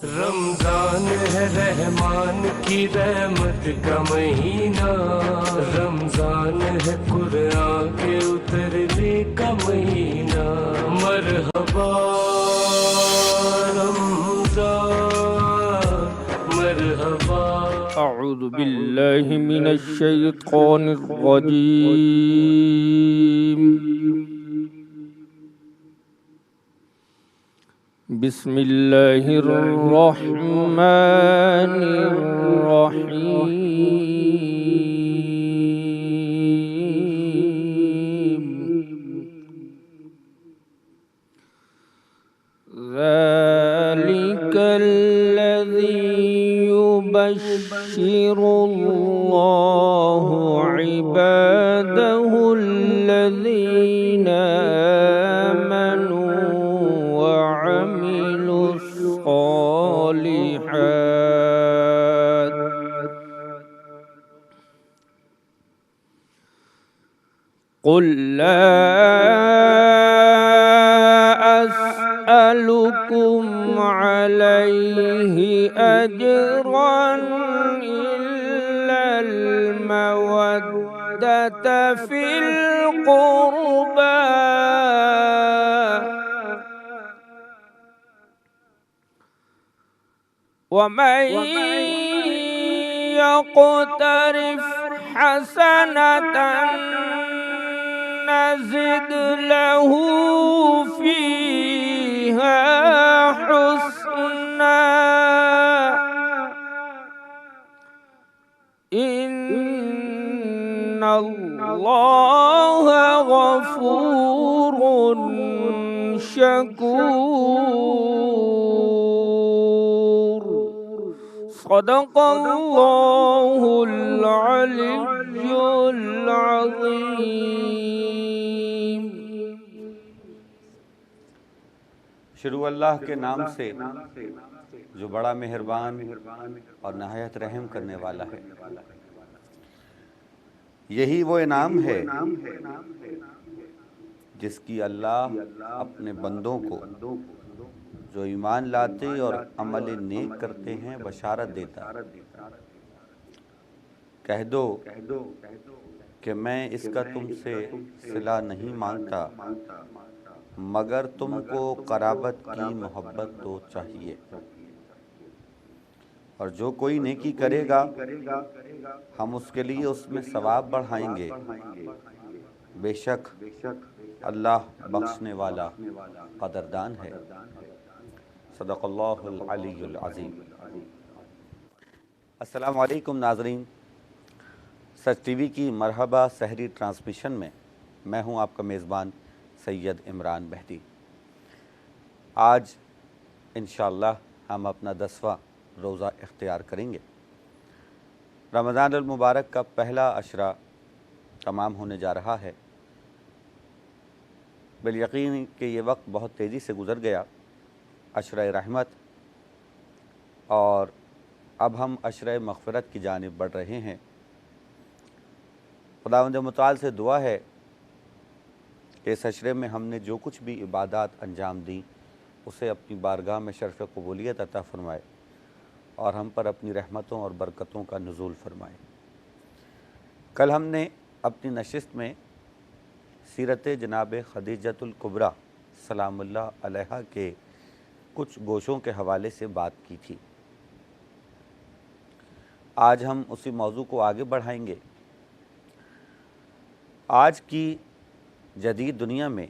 رمضان ہے رحمان کی رحمت کا مہینہ، رمضان ہے قرآن کے اترنے کا مہینہ، مرحبا رمضان مرحبا۔ اعوذ باللہ من الشیطان الرجیم، بسم اللہ الرحمن الرحیم، ذالک الذی يبشر اللہ عباده الذین آمنوا وعملوا الصالحات، قل لا أسألكم عليه أجرا إلا المودة في القربى، ومن يقترف حسنة نزد له فيها حسنا، إن الله غفور شكور، صدق اللہ العلی العظیم۔ شروع اللہ کے نام سے جو بڑا مہربان اور نہایت رحم کرنے والا ہے۔ یہی وہ انعام ہے جس کی اللہ اپنے بندوں کو جو ایمان لاتے اور عمل نیک کرتے ہیں بشارت دیتا۔ کہہ دو کہ میں اس کا تم سے صلہ نہیں مانگتا، مگر تم کو قرابت کی محبت تو چاہیے، اور جو کوئی نیکی کرے گا ہم اس کے لیے اس میں ثواب بڑھائیں گے، بے شک اللہ بخشنے والا قدردان ہے۔ صدق اللہ العلی العظیم۔ السلام علیکم ناظرین، سچ ٹی وی کی مرحبا سحری ٹرانسمیشن میں میں ہوں آپ کا میزبان سید عمران مہدی۔ آج انشاءاللہ ہم اپنا 10واں روزہ اختیار کریں گے۔ رمضان المبارک کا پہلا عشرہ تمام ہونے جا رہا ہے۔ بالیقین کہ یہ وقت بہت تیزی سے گزر گیا، عشرہ رحمت، اور اب ہم عشرہ مغفرت کی جانب بڑھ رہے ہیں۔ خداوند متعال سے دعا ہے کہ اس عشرے میں ہم نے جو کچھ بھی عبادات انجام دیں اسے اپنی بارگاہ میں شرف قبولیت عطا فرمائے اور ہم پر اپنی رحمتوں اور برکتوں کا نزول فرمائے۔ کل ہم نے اپنی نشست میں سیرت جناب خدیجۃ الکبریٰ سلام اللہ علیہا کے کچھ گوشوں کے حوالے سے بات کی تھی۔ آج ہم اسی موضوع کو آگے بڑھائیں گے۔ آج کی جدید دنیا میں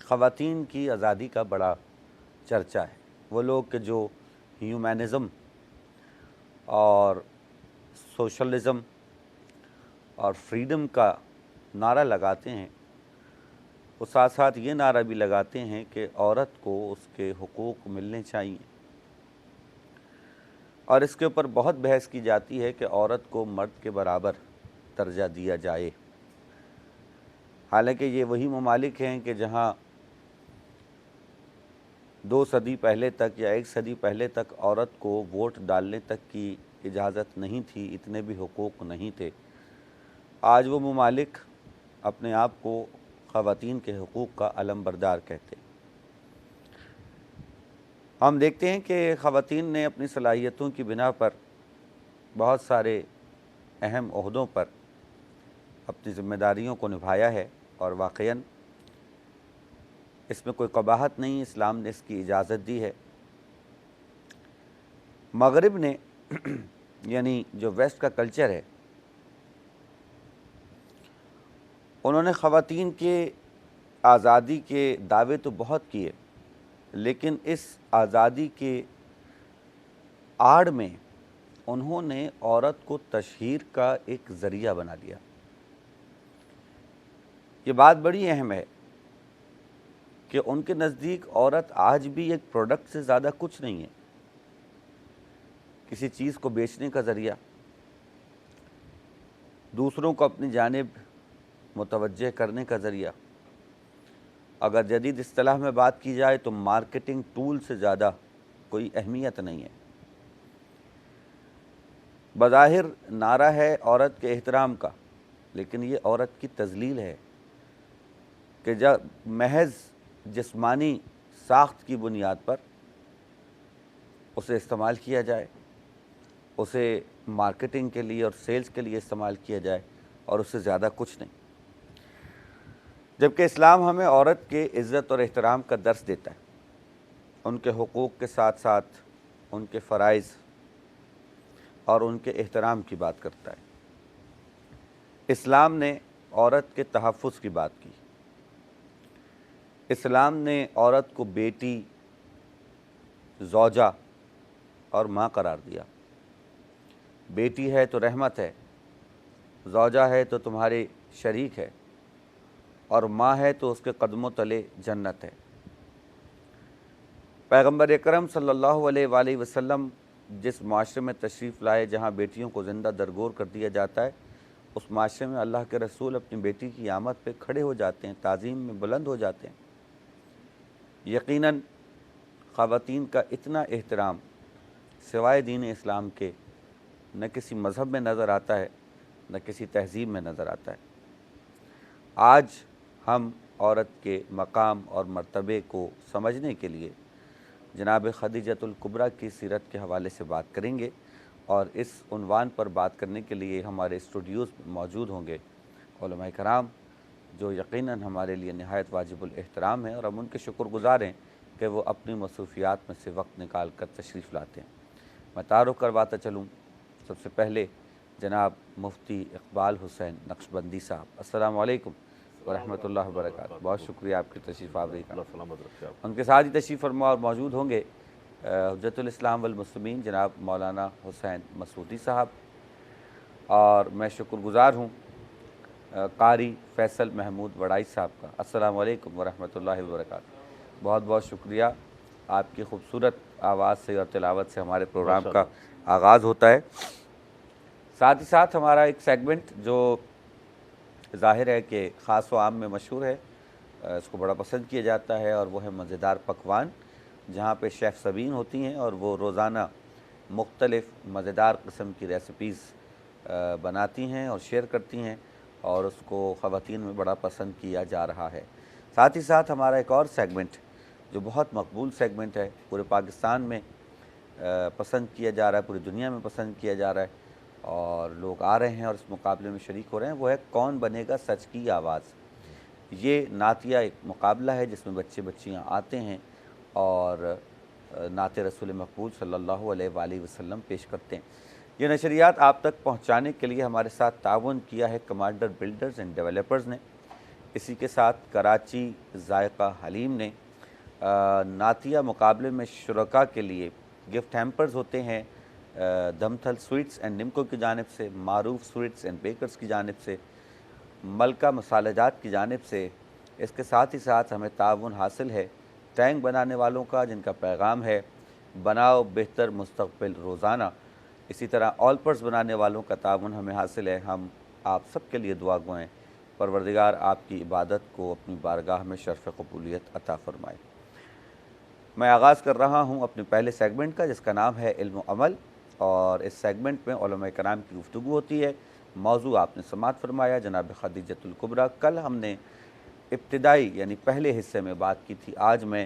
خواتین کی آزادی کا بڑا چرچا ہے۔ وہ لوگ کہ جو ہیومنزم اور سوشلزم اور فریڈم کا نعرہ لگاتے ہیں، وہ ساتھ ساتھ یہ نعرہ بھی لگاتے ہیں کہ عورت کو اس کے حقوق ملنے چاہیے، اور اس کے اوپر بہت بحث کی جاتی ہے کہ عورت کو مرد کے برابر درجہ دیا جائے۔ حالانکہ یہ وہی ممالک ہیں کہ جہاں 2 صدی پہلے تک یا 1 صدی پہلے تک عورت کو ووٹ ڈالنے تک کی اجازت نہیں تھی، اتنے بھی حقوق نہیں تھے۔ آج وہ ممالک اپنے آپ کو خواتین کے حقوق کا علم بردار کہتے ہیں۔ ہم دیکھتے ہیں کہ خواتین نے اپنی صلاحیتوں کی بنا پر بہت سارے اہم عہدوں پر اپنی ذمہ داریوں کو نبھایا ہے، اور واقعاً اس میں کوئی قباحت نہیں، اسلام نے اس کی اجازت دی ہے۔ مغرب نے یعنی جو ویسٹ کا کلچر ہے، انہوں نے خواتین کے آزادی کے دعوے تو بہت کیے، لیکن اس آزادی کے آڑ میں انہوں نے عورت کو تشہیر کا ایک ذریعہ بنا دیا۔ یہ بات بڑی اہم ہے کہ ان کے نزدیک عورت آج بھی ایک پروڈکٹ سے زیادہ کچھ نہیں ہے، کسی چیز کو بیچنے کا ذریعہ، دوسروں کو اپنی جانب متوجہ کرنے کا ذریعہ، اگر جدید اصطلاح میں بات کی جائے تو مارکیٹنگ ٹول سے زیادہ کوئی اہمیت نہیں ہے۔ بظاہر نعرہ ہے عورت کے احترام کا، لیکن یہ عورت کی تذلیل ہے کہ جب محض جسمانی ساخت کی بنیاد پر اسے استعمال کیا جائے، اسے مارکیٹنگ کے لیے اور سیلز کے لیے استعمال کیا جائے، اور اس سے زیادہ کچھ نہیں، جبکہ اسلام ہمیں عورت کے عزت اور احترام کا درس دیتا ہے، ان کے حقوق کے ساتھ ساتھ ان کے فرائض اور ان کے احترام کی بات کرتا ہے۔ اسلام نے عورت کے تحفظ کی بات کی، اسلام نے عورت کو بیٹی، زوجہ اور ماں قرار دیا۔ بیٹی ہے تو رحمت ہے، زوجہ ہے تو تمہاری شریک ہے، اور ماں ہے تو اس کے قدموں تلے جنت ہے۔ پیغمبر اکرم صلی اللہ علیہ وآلہ وسلم جس معاشرے میں تشریف لائے جہاں بیٹیوں کو زندہ درگور کر دیا جاتا ہے، اس معاشرے میں اللہ کے رسول اپنی بیٹی کی آمد پہ کھڑے ہو جاتے ہیں، تعظیم میں بلند ہو جاتے ہیں۔ یقیناً خواتین کا اتنا احترام سوائے دین اسلام کے نہ کسی مذہب میں نظر آتا ہے، نہ کسی تہذیب میں نظر آتا ہے۔ آج ہم عورت کے مقام اور مرتبے کو سمجھنے کے لیے جناب خدیجۃ الکبریٰ کی سیرت کے حوالے سے بات کریں گے، اور اس عنوان پر بات کرنے کے لیے ہمارے اسٹوڈیوز میں موجود ہوں گے علماء کرام، جو یقیناً ہمارے لیے نہایت واجب الاحترام ہیں، اور ہم ان کے شکر گزار ہیں کہ وہ اپنی مصروفیات میں سے وقت نکال کر تشریف لاتے ہیں۔ میں تعارف کرواتا چلوں، سب سے پہلے جناب مفتی اقبال حسین نقشبندی صاحب، السلام علیکم ورحمۃ اللہ وبرکاتہ۔ بہت شکریہ آپ کی تشریف آوری کا۔ ان کے ساتھ ہی تشریف فرما اور موجود ہوں گے حجت الاسلام والمسلمین جناب مولانا حسین مسعودی صاحب، اور میں شکر گزار ہوں قاری فیصل محمود وڑائی صاحب کا۔ السلام علیکم ورحمۃ اللہ وبرکاتہ۔ بہت بہت شکریہ، آپ کی خوبصورت آواز سے اور تلاوت سے ہمارے پروگرام کا آغاز ہوتا ہے۔ ساتھ ہی ساتھ ہمارا ایک سیگمنٹ جو ظاہر ہے کہ خاص و عام میں مشہور ہے، اس کو بڑا پسند کیا جاتا ہے، اور وہ ہے مزیدار پکوان، جہاں پہ شیف سبین ہوتی ہیں اور وہ روزانہ مختلف مزیدار قسم کی ریسیپیز بناتی ہیں اور شیئر کرتی ہیں، اور اس کو خواتین میں بڑا پسند کیا جا رہا ہے۔ ساتھ ہی ساتھ ہمارا ایک اور سیگمنٹ جو بہت مقبول سیگمنٹ ہے، پورے پاکستان میں پسند کیا جا رہا ہے، پوری دنیا میں پسند کیا جا رہا ہے، اور لوگ آ رہے ہیں اور اس مقابلے میں شریک ہو رہے ہیں، وہ ہے کون بنے گا سچ کی آواز۔ یہ نعتیہ ایک مقابلہ ہے جس میں بچے بچیاں آتے ہیں اور نعت رسول مقبول صلی اللہ علیہ وآلہ وسلم پیش کرتے ہیں۔ یہ نشریات آپ تک پہنچانے کے لیے ہمارے ساتھ تعاون کیا ہے کمانڈر بلڈرز اینڈ ڈیولپرز نے، اسی کے ساتھ کراچی ذائقہ حلیم نے۔ نعتیہ مقابلے میں شرکاء کے لیے گفٹ ہیمپرز ہوتے ہیں دمتھل سویٹس اینڈ نمکو کی جانب سے، معروف سویٹس اینڈ بیکرز کی جانب سے، ملکہ مسالہ جات کی جانب سے۔ اس کے ساتھ ہی ساتھ ہمیں تعاون حاصل ہے ٹینک بنانے والوں کا، جن کا پیغام ہے بناؤ بہتر مستقبل روزانہ۔ اسی طرح آلپرز بنانے والوں کا تعاون ہمیں حاصل ہے، ہم آپ سب کے لیے دعا گوئیں، پروردگار آپ کی عبادت کو اپنی بارگاہ میں شرف قبولیت عطا فرمائے۔ میں آغاز کر رہا ہوں اپنے پہلے سیگمنٹ کا، جس کا نام ہے علم و عمل، اور اس سیگمنٹ میں علماء کرام کی گفتگو ہوتی ہے۔ موضوع آپ نے سماعت فرمایا جناب خدیجۃ الکبریٰ۔ کل ہم نے ابتدائی یعنی پہلے حصے میں بات کی تھی، آج میں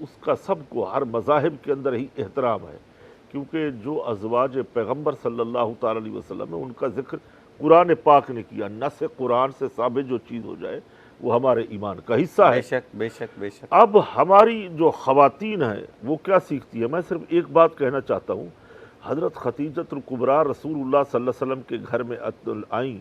اس کا سب کو ہر مذاہب کے اندر ہی احترام ہے، کیونکہ جو ازواج پیغمبر صلی اللہ تعالی علیہ وسلم ہے ان کا ذکر قرآن پاک نے کیا۔ نص قرآن سے ثابت جو چیز ہو جائے وہ ہمارے ایمان کا حصہ ہے۔ بے شک بے شک بے شک۔ اب ہماری جو خواتین ہیں وہ کیا سیکھتی ہے؟ میں صرف ایک بات کہنا چاہتا ہوں، حضرت خدیجۃ الکبریٰ رسول اللہ صلی اللہ علیہ وسلم کے گھر میں آئیں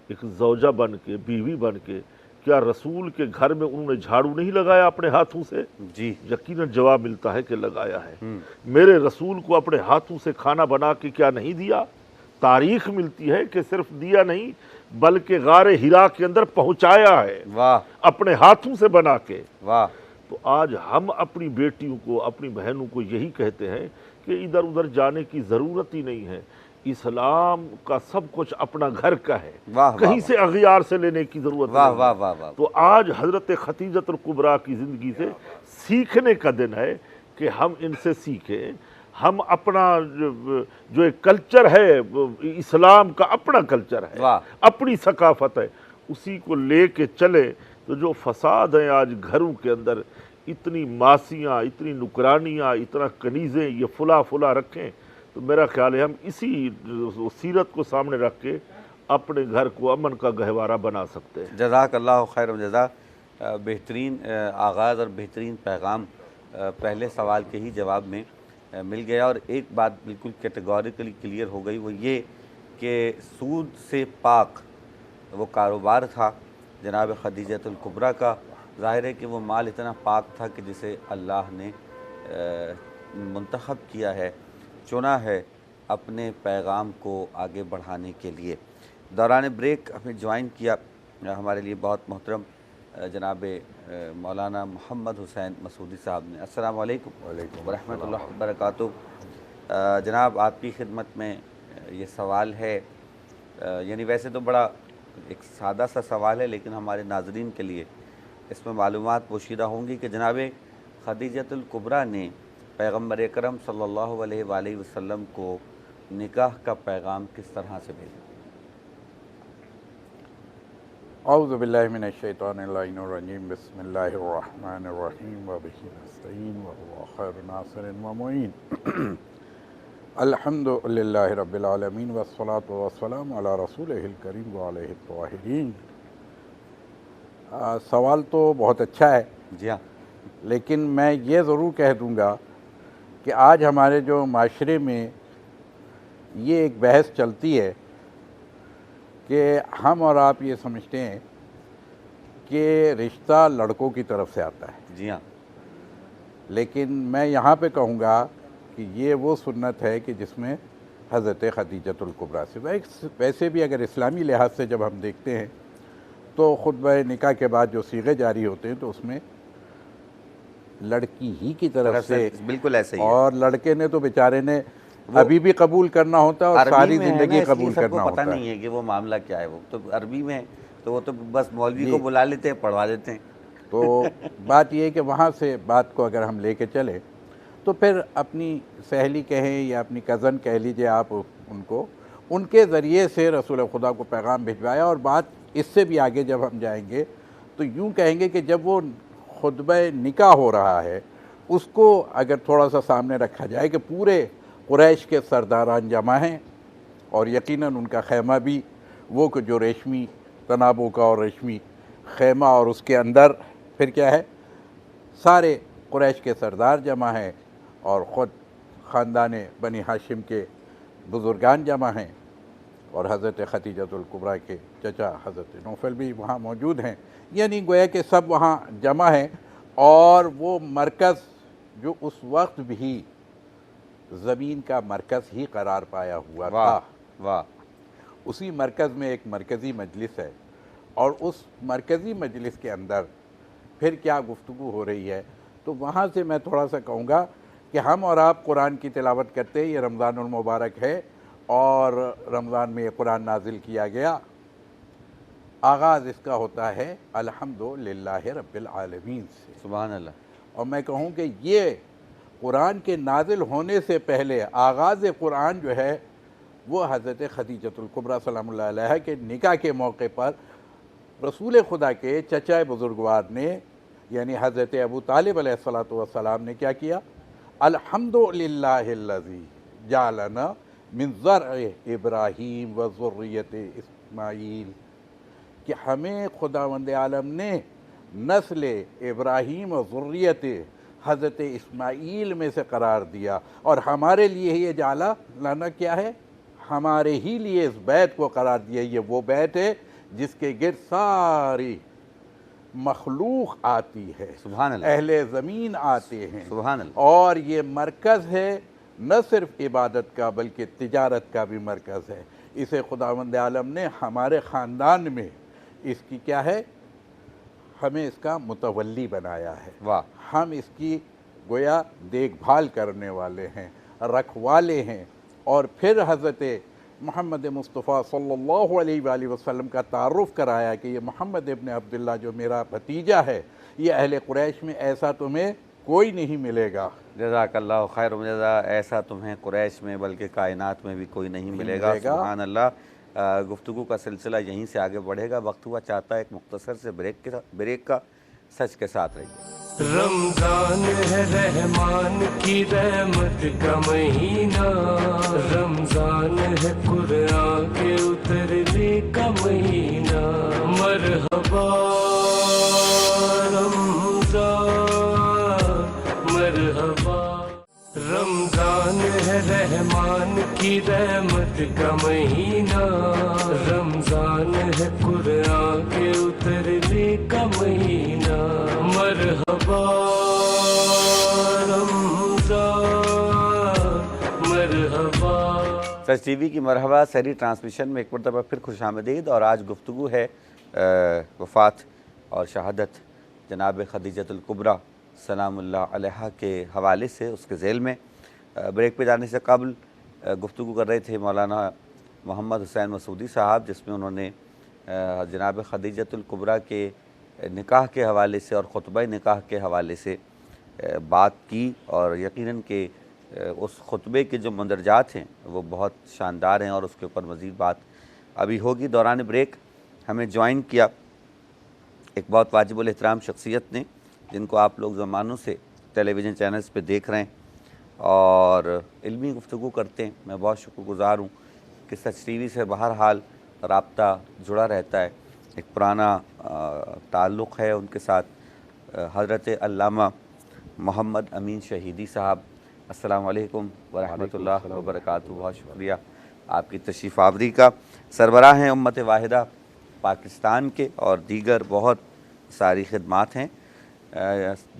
ایک زوجہ بن کے، بیوی بن کے، کیا رسول کے گھر میں انہوں نے جھاڑو نہیں لگایا اپنے ہاتھوں سے؟ جی یقیناً جواب ملتا ہے کہ لگایا ہے۔ میرے رسول کو اپنے ہاتھوں سے کھانا بنا کے کیا نہیں دیا؟ تاریخ ملتی ہے کہ صرف دیا نہیں بلکہ غار ہرا کے اندر پہنچایا ہے، واہ اپنے ہاتھوں سے بنا کے۔ واہ۔ تو آج ہم اپنی بیٹیوں کو، اپنی بہنوں کو یہی کہتے ہیں کہ ادھر ادھر جانے کی ضرورت ہی نہیں ہے، اسلام کا سب کچھ اپنا گھر کا ہے، واہ کہیں سے اغیار سے لینے کی ضرورت واہ نہیں۔ واہ واہ واہ۔ تو آج حضرت خدیجۃ الکبریٰ کی زندگی سے سیکھنے کا دن ہے کہ ہم ان سے سیکھیں، ہم اپنا جو ایک کلچر ہے، اسلام کا اپنا کلچر ہے، واہ۔ اپنی ثقافت ہے، اسی کو لے کے چلے۔ تو جو فساد ہیں آج گھروں کے اندر، اتنی ماسیاں، اتنی نکرانیاں، اتنا کنیزیں، یہ فلا فلا رکھیں، تو میرا خیال ہے ہم اسی سیرت کو سامنے رکھ کے اپنے گھر کو امن کا گہوارہ بنا سکتے ہیں۔ جزاک اللہ خیر و جزا۔ بہترین آغاز اور بہترین پیغام پہلے سوال کے ہی جواب میں مل گیا، اور ایک بات بالکل کیٹیگوریکلی کلیئر ہو گئی، وہ یہ کہ سود سے پاک وہ کاروبار تھا جناب خدیجۃ الکبریٰ کا۔ ظاہر ہے کہ وہ مال اتنا پاک تھا کہ جسے اللہ نے منتخب کیا ہے، چنا ہے اپنے پیغام کو آگے بڑھانے کے لیے۔ دوران بریک ہمیں جوائن کیا ہمارے لیے بہت محترم جناب مولانا محمد حسین مسعودی صاحب نے۔ السلام علیکم ورحمۃ اللہ وبرکاتہ۔ جناب آپ کی خدمت میں یہ سوال ہے، یعنی ویسے تو بڑا ایک سادہ سا سوال ہے، لیکن ہمارے ناظرین کے لیے اس میں معلومات پوشیدہ ہوں گی کہ جناب خدیجۃ الکبریٰ نے پیغمبر اکرم صلی اللہ علیہ وآلہ وسلم کو نکاح کا پیغام کس طرح سے بھیجا؟ اعوذ باللہ من الشیطان اللعین الرجیم، بسم اللہ الرحمن الرحیم، وبہ نستعین وهو خیر ناصر و معین۔ الحمد للہ رب العالمین والصلاة والسلام علی رسولہ الکریم وعلیہ الطاہرین۔ سوال تو بہت اچھا ہے، جی ہاں، لیکن میں یہ ضرور کہہ دوں گا کہ آج ہمارے جو معاشرے میں یہ ایک بحث چلتی ہے کہ ہم اور آپ یہ سمجھتے ہیں کہ رشتہ لڑکوں کی طرف سے آتا ہے، جی ہاں، لیکن میں یہاں پہ کہوں گا کہ یہ وہ سنت ہے کہ جس میں حضرت خدیجۃ الکبریٰ سے ویسے بھی اگر اسلامی لحاظ سے جب ہم دیکھتے ہیں تو خطبہ نکاح کے بعد جو صیغے جاری ہوتے ہیں تو اس میں لڑکی ہی کی طرف سے، بالکل ایسے ہی ہے۔ اور لڑکے نے تو بیچارے نے ابھی بھی قبول کرنا ہوتا ہے اور عربی ساری میں ہے نا، زندگی اس لیے قبول سب کرنا کو پتہ ہوتا ہے۔ نہیں ہے کہ وہ معاملہ کیا ہے، وہ تو عربی میں ہے تو وہ تو بس مولوی کو بلا لیتے ہیں، پڑھوا دیتے ہیں۔ تو بات یہ ہے کہ وہاں سے بات کو اگر ہم لے کے چلیں تو پھر اپنی سہیلی کہیں یا اپنی کزن کہہ لیجئے آپ ان کو، ان کے ذریعے سے رسول خدا کو پیغام بھجوایا۔ اور بات اس سے بھی آگے جب ہم جائیں گے تو یوں کہیں گے کہ جب وہ خطبہ نکاح ہو رہا ہے اس کو اگر تھوڑا سا سامنے رکھا جائے کہ پورے قریش کے سرداران جمع ہیں، اور یقیناً ان کا خیمہ بھی وہ کہ جو ریشمی تنابوں کا اور ریشمی خیمہ، اور اس کے اندر پھر کیا ہے، سارے قریش کے سردار جمع ہیں اور خود خاندان بنی ہاشم کے بزرگان جمع ہیں، اور حضرت خدیجۃ الکبریٰ کے چچا حضرت نوفل بھی وہاں موجود ہیں، یعنی گویا کہ سب وہاں جمع ہیں۔ اور وہ مرکز جو اس وقت بھی زمین کا مرکز ہی قرار پایا ہوا تھا، واہ، اسی مرکز میں ایک مرکزی مجلس ہے، اور اس مرکزی مجلس کے اندر پھر کیا گفتگو ہو رہی ہے، تو وہاں سے میں تھوڑا سا کہوں گا کہ ہم اور آپ قرآن کی تلاوت کرتے ہیں، یہ رمضان المبارک ہے اور رمضان میں یہ قرآن نازل کیا گیا، آغاز اس کا ہوتا ہے الحمدللہ رب العالمین سے، سبحان اللہ۔ اور میں کہوں کہ یہ قرآن کے نازل ہونے سے پہلے آغاز قرآن جو ہے وہ حضرت خدیجۃ الکبریٰ سلام اللہ علیہ کے نکاح کے موقع پر رسول خدا کے چچا بزرگوار نے یعنی حضرت ابو طالب علیہ الصلوۃ والسلام نے کیا کیا؟ الحمدللہ الذی جعلنا من زرع ابراہیم و ذریت اسماعیل، کہ ہمیں خداوند عالم نے نسل ابراہیم و ذریت حضرت اسماعیل میں سے قرار دیا، اور ہمارے لیے یہ جعلہ لانا کیا ہے؟ ہمارے ہی لیے اس بیت کو قرار دیا۔ یہ وہ بیت ہے جس کے گرد ساری مخلوق آتی ہے، سبحان اللہ، اہل زمین آتے ہیں، سبحان اللہ، اور یہ مرکز ہے نہ صرف عبادت کا بلکہ تجارت کا بھی مرکز ہے۔ اسے خداوند عالم نے ہمارے خاندان میں اس کی کیا ہے؟ ہمیں اس کا متولی بنایا ہے، واہ، ہم اس کی گویا دیکھ بھال کرنے والے ہیں، رکھوالے ہیں۔ اور پھر حضرت محمد مصطفیٰ صلی اللہ علیہ وآلہ وسلم کا تعارف کرایا کہ یہ محمد ابن عبداللہ جو میرا بھتیجا ہے، یہ اہل قریش میں ایسا تمہیں کوئی نہیں ملے گا۔ جزاک اللہ خیر و جزا، ایسا تمہیں قریش میں بلکہ کائنات میں بھی کوئی نہیں ملے گا۔ سبحان اللہ۔ گفتگو کا سلسلہ یہیں سے آگے بڑھے گا، وقت ہوا چاہتا ہے ایک مختصر سے بریک کا، سچ کے ساتھ رہیے۔ رمضان ہے رحمان کی رحمت کا مہینہ، رمضان ہے قرآن کے اترنے کا مہینہ، مرحبا رمضان مرحبا۔ رمضان ہے رحمان کی رحمت کا مہینہ، رمضان ہے قرآن کے اترنے کا مہینہ، مرحبا رمضان مرحبا۔ سچ ٹی وی کی مرحبا سحری ٹرانسمیشن میں ایک مرتبہ پھر خوش آمدید، اور آج گفتگو ہے وفات اور شہادت جناب خدیجۃ الکبریٰ سلام اللہ علیہا کے حوالے سے۔ اس کے ذیل میں بریک پہ جانے سے قبل گفتگو کر رہے تھے مولانا محمد حسین مسعودی صاحب، جس میں انہوں نے جناب خدیجۃ الکبریٰ کے نکاح کے حوالے سے اور خطبہ نکاح کے حوالے سے بات کی، اور یقیناً کہ اس خطبے کے جو مندرجات ہیں وہ بہت شاندار ہیں، اور اس کے اوپر مزید بات ابھی ہوگی۔ دوران بریک ہمیں جوائن کیا ایک بہت واجب الاحترام شخصیت نے، جن کو آپ لوگ زمانوں سے ٹیلی ویژن چینلز پہ دیکھ رہے ہیں اور علمی گفتگو کرتے ہیں۔ میں بہت شکر گزار ہوں کہ سچ ٹی وی سے بہرحال رابطہ جڑا رہتا ہے، ایک پرانا تعلق ہے ان کے ساتھ۔ حضرت علامہ محمد امین شہیدی صاحب، السلام علیکم ورحمۃ اللہ وبرکاتہ، بہت شکریہ آپ کی تشریف آوری کا۔ سربراہ ہیں امت واحدہ پاکستان کے، اور دیگر بہت ساری خدمات ہیں۔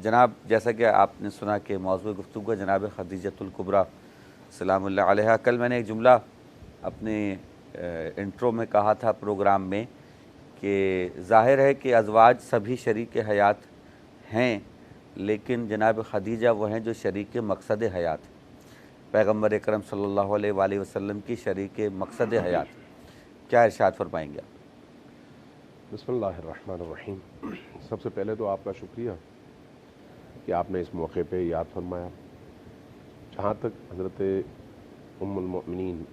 جناب، جیسا کہ آپ نے سنا کہ موضوع گفتگو جناب خدیجۃ الکبریٰ سلام اللہ علیہا۔ کل میں نے ایک جملہ اپنے انٹرو میں کہا تھا پروگرام میں کہ ظاہر ہے کہ ازواج سبھی شریک حیات ہیں، لیکن جناب خدیجہ وہ ہیں جو شریک مقصد حیات، پیغمبر اکرم صلی اللہ علیہ وآلہ وسلم کی شریک مقصد حیات۔ کیا ارشاد فرمائیں گے آپ؟ بسم اللہ الرحمن الرحیم۔ سب سے پہلے تو آپ کا شکریہ کہ آپ نے اس موقع پہ یاد فرمایا۔ جہاں تک حضرت ام المؤمنین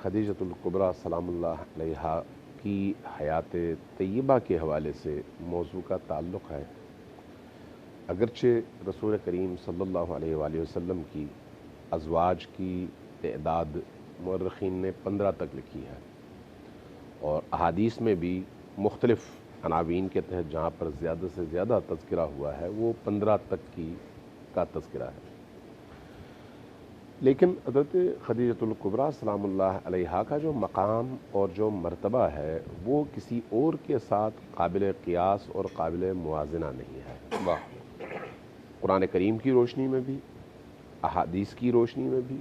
خدیجۃ الکبریٰ سلام اللہ علیہا کی حیات طیبہ کے حوالے سے موضوع کا تعلق ہے، اگرچہ رسول کریم صلی اللہ علیہ وآلہ وسلم کی ازواج کی تعداد مورخین نے 15 تک لکھی ہے، اور احادیث میں بھی مختلف عناوین کے تحت جہاں پر زیادہ سے زیادہ تذکرہ ہوا ہے وہ 15 تک کا تذکرہ ہے۔ لیکن حضرت خدیجۃ الکبریٰ سلام اللہ علیہا کا جو مقام اور جو مرتبہ ہے وہ کسی اور کے ساتھ قابل قیاس اور قابل موازنہ نہیں ہے۔ قرآن کریم کی روشنی میں بھی، احادیث کی روشنی میں بھی،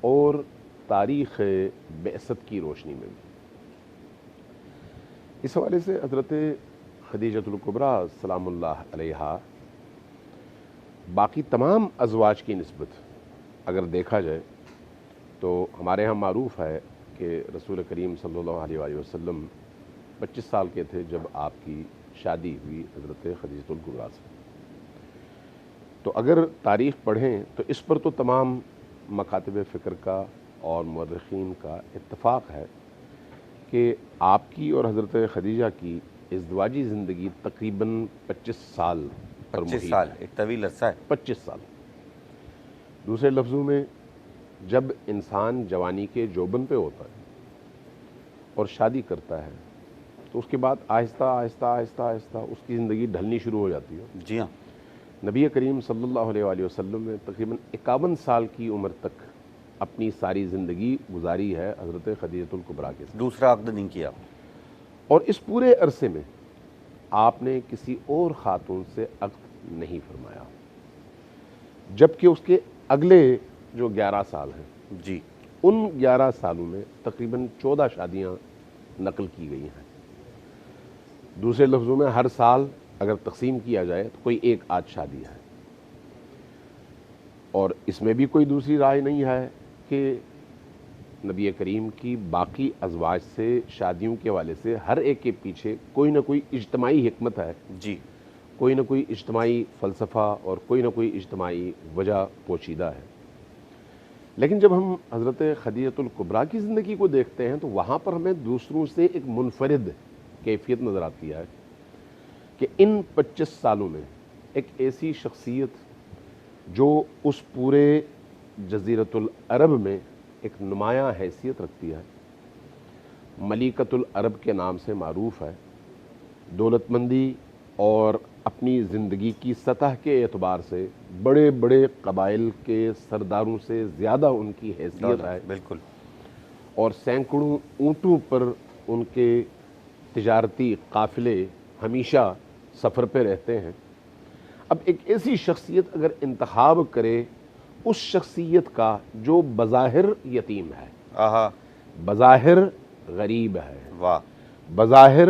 اور تاریخ بعثت کی روشنی میں بھی۔ اس حوالے سے حضرت خدیجۃ الکبریٰ سلام اللہ علیہا باقی تمام ازواج کی نسبت اگر دیکھا جائے تو ہمارے ہاں معروف ہے کہ رسول کریم صلی اللہ علیہ وآلہ وسلم 25 سال کے تھے جب آپ کی شادی ہوئی حضرت خدیجۃ الکبریٰ سے۔ تو اگر تاریخ پڑھیں تو اس پر تو تمام مکاتب فکر کا اور مورخین کا اتفاق ہے کہ آپ کی اور حضرت خدیجہ کی ازدواجی زندگی تقریباً 25 سال پر 25 محیط سال ہے۔ ایک طویل عرصہ ہے۔ 25 سال۔ دوسرے لفظوں میں جب انسان جوانی کے جوبن پہ ہوتا ہے اور شادی کرتا ہے تو اس کے بعد آہستہ آہستہ آہستہ آہستہ اس کی زندگی ڈھلنی شروع ہو جاتی ہے۔ جی ہاں، نبی کریم صلی اللہ علیہ وآلہ وسلم نے تقریباً 51 سال کی عمر تک اپنی ساری زندگی گزاری ہے حضرت خدیجۃ الکبریٰ کے ساتھ، دوسرا عقد نہیں کیا۔ اور اس پورے عرصے میں آپ نے کسی اور خاتون سے عقد نہیں فرمایا، جبکہ اس کے اگلے جو 11 سال ہیں جی، ان 11 سالوں میں تقریباً 14 شادیاں نقل کی گئی ہیں۔ دوسرے لفظوں میں ہر سال اگر تقسیم کیا جائے تو کوئی ایک آدھ شادی ہے، اور اس میں بھی کوئی دوسری رائے نہیں ہے کہ نبی کریم کی باقی ازواج سے شادیوں کے حوالے سے ہر ایک کے پیچھے کوئی نہ کوئی اجتماعی حکمت ہے، جی، کوئی نہ کوئی اجتماعی فلسفہ اور کوئی نہ کوئی اجتماعی وجہ پوشیدہ ہے۔ لیکن جب ہم حضرت خدیجۃ الکبریٰ کی زندگی کو دیکھتے ہیں تو وہاں پر ہمیں دوسروں سے ایک منفرد کیفیت نظر آتی ہے کہ ان 25 سالوں میں ایک ایسی شخصیت جو اس پورے جزیرۃ العرب میں ایک نمایاں حیثیت رکھتی ہے، ملکۃ العرب کے نام سے معروف ہے، دولت مندی اور اپنی زندگی کی سطح کے اعتبار سے بڑے بڑے قبائل کے سرداروں سے زیادہ ان کی حیثیت ہے، بالکل، اور سینکڑوں اونٹوں پر ان کے تجارتی قافلے ہمیشہ سفر پہ رہتے ہیں۔ اب ایک ایسی شخصیت اگر انتخاب کرے اس شخصیت کا جو بظاہر یتیم ہے، آہا، بظاہر غریب ہے، واہ، بظاہر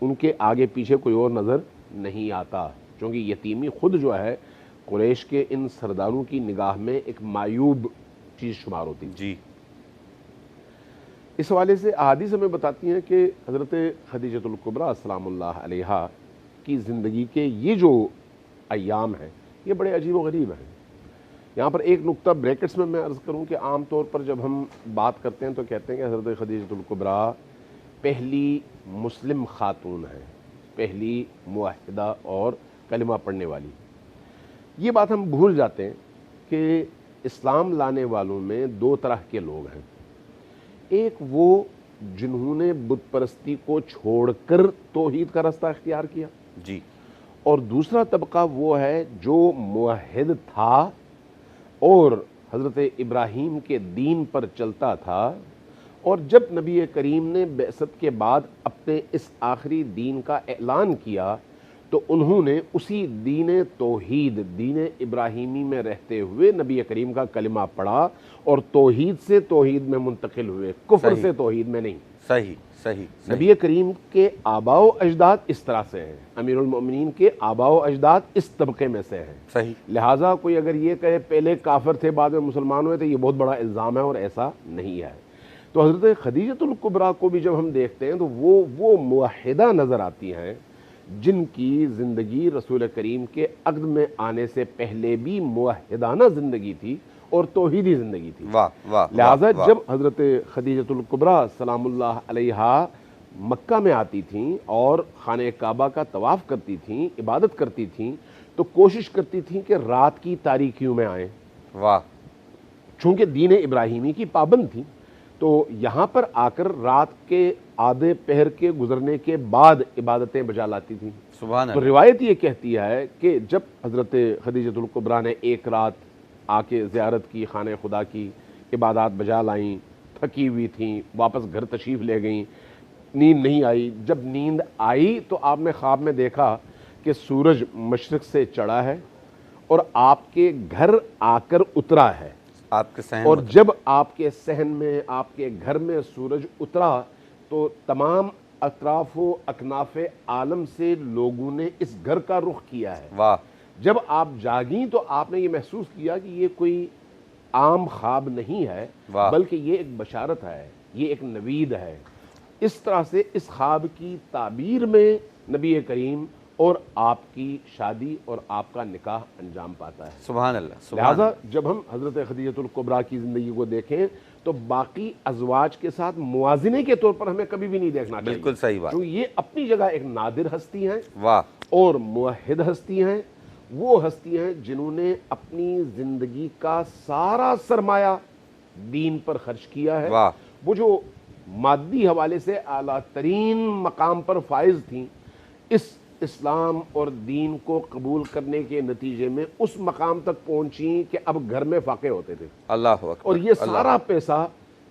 ان کے آگے پیچھے کوئی اور نظر نہیں آتا، چونکہ یتیمی خود جو ہے قریش کے ان سرداروں کی نگاہ میں ایک معیوب چیز شمار ہوتی ہے۔ جی، اس حوالے سے احادیث ہمیں بتاتی ہیں کہ حضرت خدیجۃ الکبریٰ سلام اللہ علیہا کی زندگی کے یہ جو ایام ہیں یہ بڑے عجیب و غریب ہیں۔ یہاں پر ایک نقطہ بریکٹس میں عرض کروں کہ عام طور پر جب ہم بات کرتے ہیں تو کہتے ہیں کہ حضرت خدیجۃ الکبریٰ پہلی مسلم خاتون ہیں، پہلی موحدہ اور کلمہ پڑھنے والی۔ یہ بات ہم بھول جاتے ہیں کہ اسلام لانے والوں میں دو طرح کے لوگ ہیں، ایک وہ جنہوں نے بت پرستی کو چھوڑ کر توحید کا راستہ اختیار کیا، جی، اور دوسرا طبقہ وہ ہے جو موحد تھا اور حضرت ابراہیم کے دین پر چلتا تھا، اور جب نبی کریم نے بعثت کے بعد اپنے اس آخری دین کا اعلان کیا تو انہوں نے اسی دین توحید، دین ابراہیمی میں رہتے ہوئے نبی کریم کا کلمہ پڑھا اور توحید سے توحید میں منتقل ہوئے، کفر صحیح، سے توحید میں نہیں۔ صحیح، صحیح، نبی کریم کے آباء و اجداد اس طرح سے ہیں، امیر المؤمنین کے آباء و اجداد اس طبقے میں سے ہیں، صحیح، لہٰذا کوئی اگر یہ کہے پہلے کافر تھے بعد میں مسلمان ہوئے تو یہ بہت بڑا الزام ہے، اور ایسا نہیں ہے۔ تو حضرت خدیجۃ الکبریٰ کو بھی جب ہم دیکھتے ہیں تو وہ موحدہ نظر آتی ہیں جن کی زندگی رسول کریم کے عقد میں آنے سے پہلے بھی موحدانہ زندگی تھی اور توحیدی زندگی تھی۔ واہ، واہ، لہٰذا واہ، جب حضرت خدیجۃ الکبریٰ سلام اللہ علیہا مکہ میں آتی تھیں اور خانہ کعبہ کا طواف کرتی تھیں، عبادت کرتی تھیں، تو کوشش کرتی تھیں کہ رات کی تاریکیوں میں آئیں، واہ، چونکہ دین ابراہیمی کی پابند تھیں، تو یہاں پر آ کر رات کے آدھے پہر کے گزرنے کے بعد عبادتیں بجا لاتی تھیں۔ سبحان تو اللہ، روایت یہ کہتی ہے کہ جب حضرت خدیجۃ الکبریٰ نے ایک رات آ کے زیارت کی خانہ خدا کی، عبادات بجا لائیں، تھکی ہوئی تھیں، واپس گھر تشریف لے گئیں، نیند نہیں آئی۔ جب نیند آئی تو آپ نے خواب میں دیکھا کہ سورج مشرق سے چڑھا ہے اور آپ کے گھر آ کر اترا ہے، آپ کے صحن اور میں جب آپ کے صحن میں، آپ کے گھر میں سورج اترا تو تمام اطراف و اکناف عالم سے لوگوں نے اس گھر کا رخ کیا ہے۔ واہ، جب آپ جاگیں تو آپ نے یہ محسوس کیا کہ یہ کوئی عام خواب نہیں ہے، واہ، بلکہ یہ ایک بشارت ہے، یہ ایک نوید ہے۔ اس طرح سے اس خواب کی تعبیر میں نبی کریم اور آپ کی شادی اور آپ کا نکاح انجام پاتا ہے۔ سبحان اللہ، سبحان لہٰذا اللہ۔ جب ہم حضرت خدیجۃ الکبریٰ کی زندگی کو دیکھیں تو باقی ازواج کے ساتھ موازنے کے طور پر ہمیں کبھی بھی نہیں دیکھنا چاہیے۔ بالکل صحیح بات۔ کیونکہ یہ اپنی جگہ ایک نادر ہستی ہیں واہ، اور موحد ہستی ہیں، وہ ہستی ہیں جنہوں نے اپنی زندگی کا سارا سرمایہ دین پر خرچ کیا ہے۔ واہ۔ وہ جو مادی حوالے سے اعلیٰ ترین مقام پر فائز تھیں، اس اسلام اور دین کو قبول کرنے کے نتیجے میں اس مقام تک پہنچیں کہ اب گھر میں فاقے ہوتے تھے، اللہ اکبر۔ اور یہ سارا پیسہ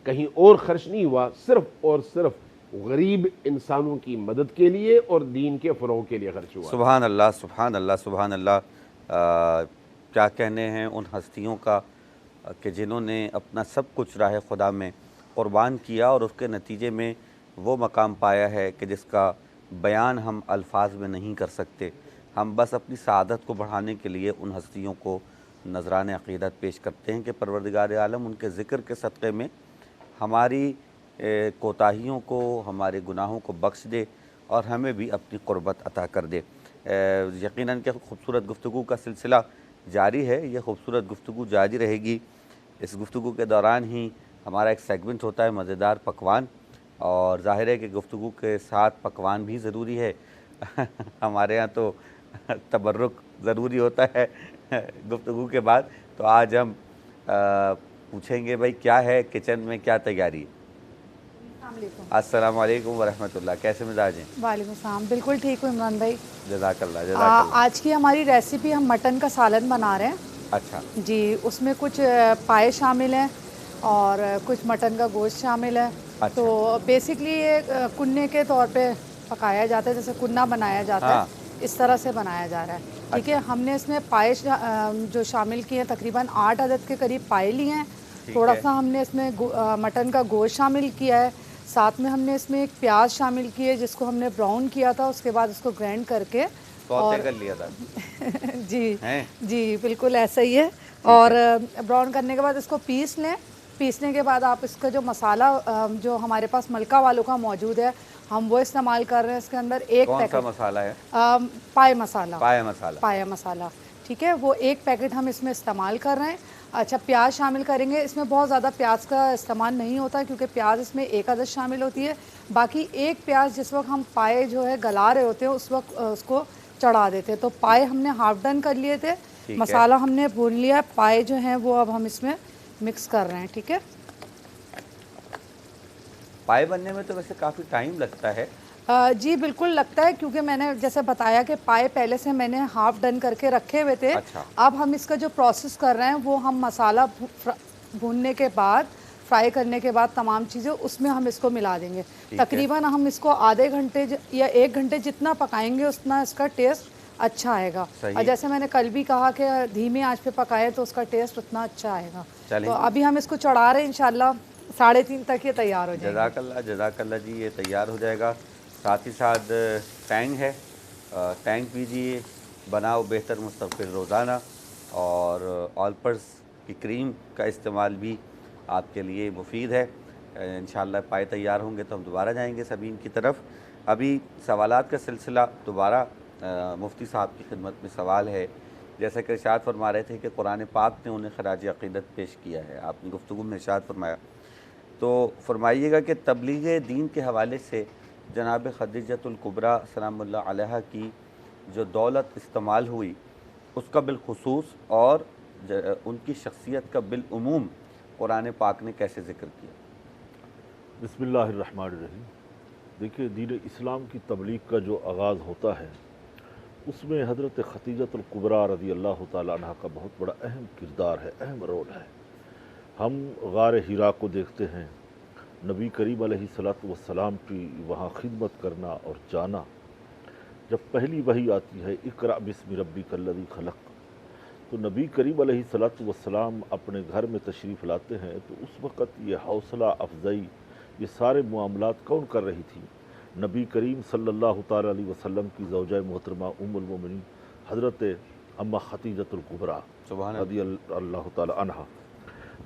کہیں اور خرچ نہیں ہوا، صرف اور صرف غریب انسانوں کی مدد کے لیے اور دین کے فروغ کے لیے خرچ ہوا۔ سبحان اللہ، سبحان اللہ، سبحان اللہ۔ کیا کہنے ہیں ان ہستیوں کا کہ جنہوں نے اپنا سب کچھ راہ خدا میں قربان کیا اور اس کے نتیجے میں وہ مقام پایا ہے کہ جس کا بیان ہم الفاظ میں نہیں کر سکتے۔ ہم بس اپنی سعادت کو بڑھانے کے لیے ان ہستیوں کو نذران عقیدت پیش کرتے ہیں کہ پروردگار عالم ان کے ذکر کے صدقے میں ہماری کوتاہیوں کو، ہمارے گناہوں کو بخش دے اور ہمیں بھی اپنی قربت عطا کر دے۔ یقیناً کہ خوبصورت گفتگو کا سلسلہ جاری ہے، یہ خوبصورت گفتگو جاری رہے گی۔ اس گفتگو کے دوران ہی ہمارا ایک سیگمنٹ ہوتا ہے مزیدار پکوان، اور ظاہر ہے کہ گفتگو کے ساتھ پکوان بھی ضروری ہے۔ ہمارے ہاں تو تبرک ضروری ہوتا ہے گفتگو کے بعد، تو آج ہم پوچھیں گے بھائی کیا ہے کچن میں، کیا تیاری ہے؟ السلام علیکم ورحمۃ اللہ، کیسے مزاج ہیں؟ وعلیکم السلام، بالکل ٹھیک ہوں عمران بھائی۔ جزاک اللہ، جزاک اللہ۔ آج کی ہماری ریسیپی ہم مٹن کا سالن بنا رہے ہیں۔ اچھا جی، اس میں کچھ پائے شامل ہیں اور کچھ مٹن کا گوشت شامل ہے۔ تو بیسکلی یہ کننے کے طور پہ پکایا جاتا ہے، جیسے کننا بنایا جاتا ہے اس طرح سے بنایا جا رہا ہے۔ ٹھیک ہے، ہم نے اس میں پائے جو شامل کیے ہیں تقریباً 8 عدد کے قریب پائے لیے ہیں۔ تھوڑا سا ہم نے اس میں مٹن کا گوشت شامل کیا ہے، ساتھ میں ہم نے اس میں ایک پیاز شامل کی ہے جس کو ہم نے براؤن کیا تھا، اس کے بعد اس کو گرینڈ کر کے سوتے کر لیا تھا۔ جی جی بالکل ایسا ہی ہے، اور براؤن کرنے کے بعد اس کو پیس لیں۔ پیسنے کے بعد آپ اس کا جو مسالہ جو ہمارے پاس ملکہ والوں کا موجود ہے ہم وہ استعمال کر رہے ہیں۔ اس کے اندر ایک کون سا پیکٹ مسالہ ہے؟ پائے مسالہ، پایا مسالہ، ٹھیک ہے، وہ ایک پیکٹ ہم اس میں استعمال کر رہے ہیں۔ اچھا، پیاز شامل کریں گے، اس میں بہت زیادہ پیاز کا استعمال نہیں ہوتا کیونکہ پیاز اس میں 1 عدد شامل ہوتی ہے۔ باقی ایک پیاز جس وقت ہم پائے جو ہے گلا رہے ہوتے ہیں اس وقت اس کو چڑھا دیتے ہیں۔ تو پائے ہم نے ہاف ڈن کر لیے تھے، مسالہ ہم نے بھون لیا، پائے جو ہیں وہ اب ہم اس میں مکس کر رہے ہیں۔ ٹھیک ہے، پائے بننے میں تو ویسے کافی ٹائم لگتا ہے۔ جی بالکل لگتا ہے، کیونکہ میں نے جیسے بتایا کہ پائے پہلے سے میں نے ہاف ڈن کر کے رکھے ہوئے تھے۔ اب ہم اس کا جو پروسیس کر رہے ہیں وہ ہم مسالہ بھوننے کے بعد، فرائی کرنے کے بعد تمام چیزیں اس میں ہم اس کو ملا دیں گے۔ تقریباً ہم اس کو آدھے گھنٹے یا 1 گھنٹے جتنا پکائیں گے اتنا اس کا ٹیسٹ اچھا آئے گا۔ اور جیسے میں نے کل بھی کہا کہ دھیمی آنچ پہ پکائے تو اس کا ٹیسٹ اتنا اچھا آئے گا۔ تو ابھی ہم اس کو چڑھا رہے ہیں، انشاءاللہ 3:30 تک یہ تیار ہو جائے گا۔ جزاک اللہ، جزاک اللہ جی، یہ تیار ہو جائے گا۔ ساتھ ہی ساتھ ٹینگ ہے، ٹینگ پیجیے، بناؤ بہتر مستقبل روزانہ، اور آلپرز کی کریم کا استعمال بھی آپ کے لیے مفید ہے۔ انشاءاللہ پائے تیار ہوں گے تو ہم دوبارہ جائیں گے سبین کی طرف۔ ابھی سوالات کا سلسلہ دوبارہ مفتی صاحب کی خدمت میں سوال ہے۔ جیسا کہ ارشاد فرما رہے تھے کہ قرآن پاک نے انہیں خراج عقیدت پیش کیا ہے، آپ نے گفتگو میں ارشاد فرمایا، تو فرمائیے گا کہ تبلیغ دین کے حوالے سے جناب خدیجۃ الکبریٰ سلام اللہ علیہا کی جو دولت استعمال ہوئی اس کا بالخصوص اور ان کی شخصیت کا بالعموم قرآن پاک نے کیسے ذکر کیا؟ بسم اللہ الرحمن الرحیم۔ دیکھیے، دین اسلام کی تبلیغ کا جو آغاز ہوتا ہے اس میں حضرت خدیجۃ الکبریٰ رضی اللہ تعالیٰ عنہ کا بہت بڑا اہم کردار ہے، اہم رول ہے۔ ہم غار حرا کو دیکھتے ہیں، نبی کریم علیہ السلام کی وہاں خدمت کرنا اور جانا۔ جب پہلی وحی آتی ہے اقرأ بسم ربک الذی خلق، تو نبی کریم علیہ السلام اپنے گھر میں تشریف لاتے ہیں، تو اس وقت یہ حوصلہ افزائی، یہ سارے معاملات کون کر رہی تھی؟ نبی کریم صلی اللہ تعالیٰ علیہ وسلم کی زوجہ محترمہ ام المومنین حضرت اماں خدیجۃ الکبریٰ رضی اللہ تعالیٰ عنہ۔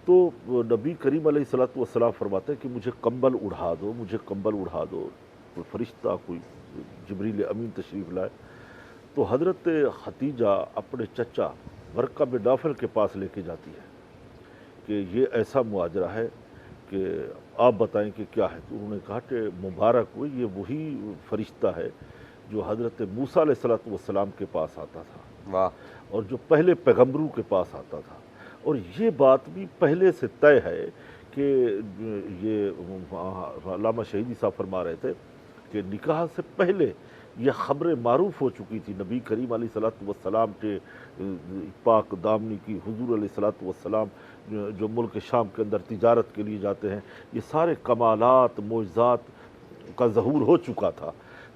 تو نبی کریم علیہ السلام فرماتے ہیں کہ مجھے کمبل اڑھا دو، مجھے کمبل اڑھا دو۔ کوئی فرشتہ، کوئی جبریل امین تشریف لائے تو حضرت ختیجہ اپنے چچا ورقہ بن نوفل کے پاس لے کے جاتی ہے کہ یہ ایسا مواجرہ ہے کہ آپ بتائیں کہ کیا ہے. تو انہوں نے کہا کہ مبارک ہو، یہ وہی فرشتہ ہے جو حضرت موسیٰ علیہ السلام کے پاس آتا تھا، واہ، اور جو پہلے پیغمبروں کے پاس آتا تھا. اور یہ بات بھی پہلے سے طے ہے کہ یہ علامہ شہیدی صاحب فرما رہے تھے کہ نکاح سے پہلے یہ خبریں معروف ہو چکی تھی نبی کریم علیہ السلام کے پاک دامنی کی. حضور علیہ السلام جو ملک شام کے اندر تجارت کے لیے جاتے ہیں، یہ سارے کمالات معجزات کا ظہور ہو چکا تھا.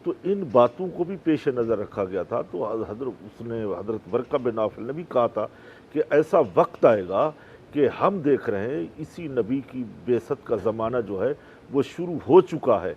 تو ان باتوں کو بھی پیش نظر رکھا گیا تھا. تو حضرت ورقہ بن نوفل نے بھی کہا تھا کہ ایسا وقت آئے گا کہ ہم دیکھ رہے ہیں اسی نبی کی بعثت کا زمانہ جو ہے وہ شروع ہو چکا ہے.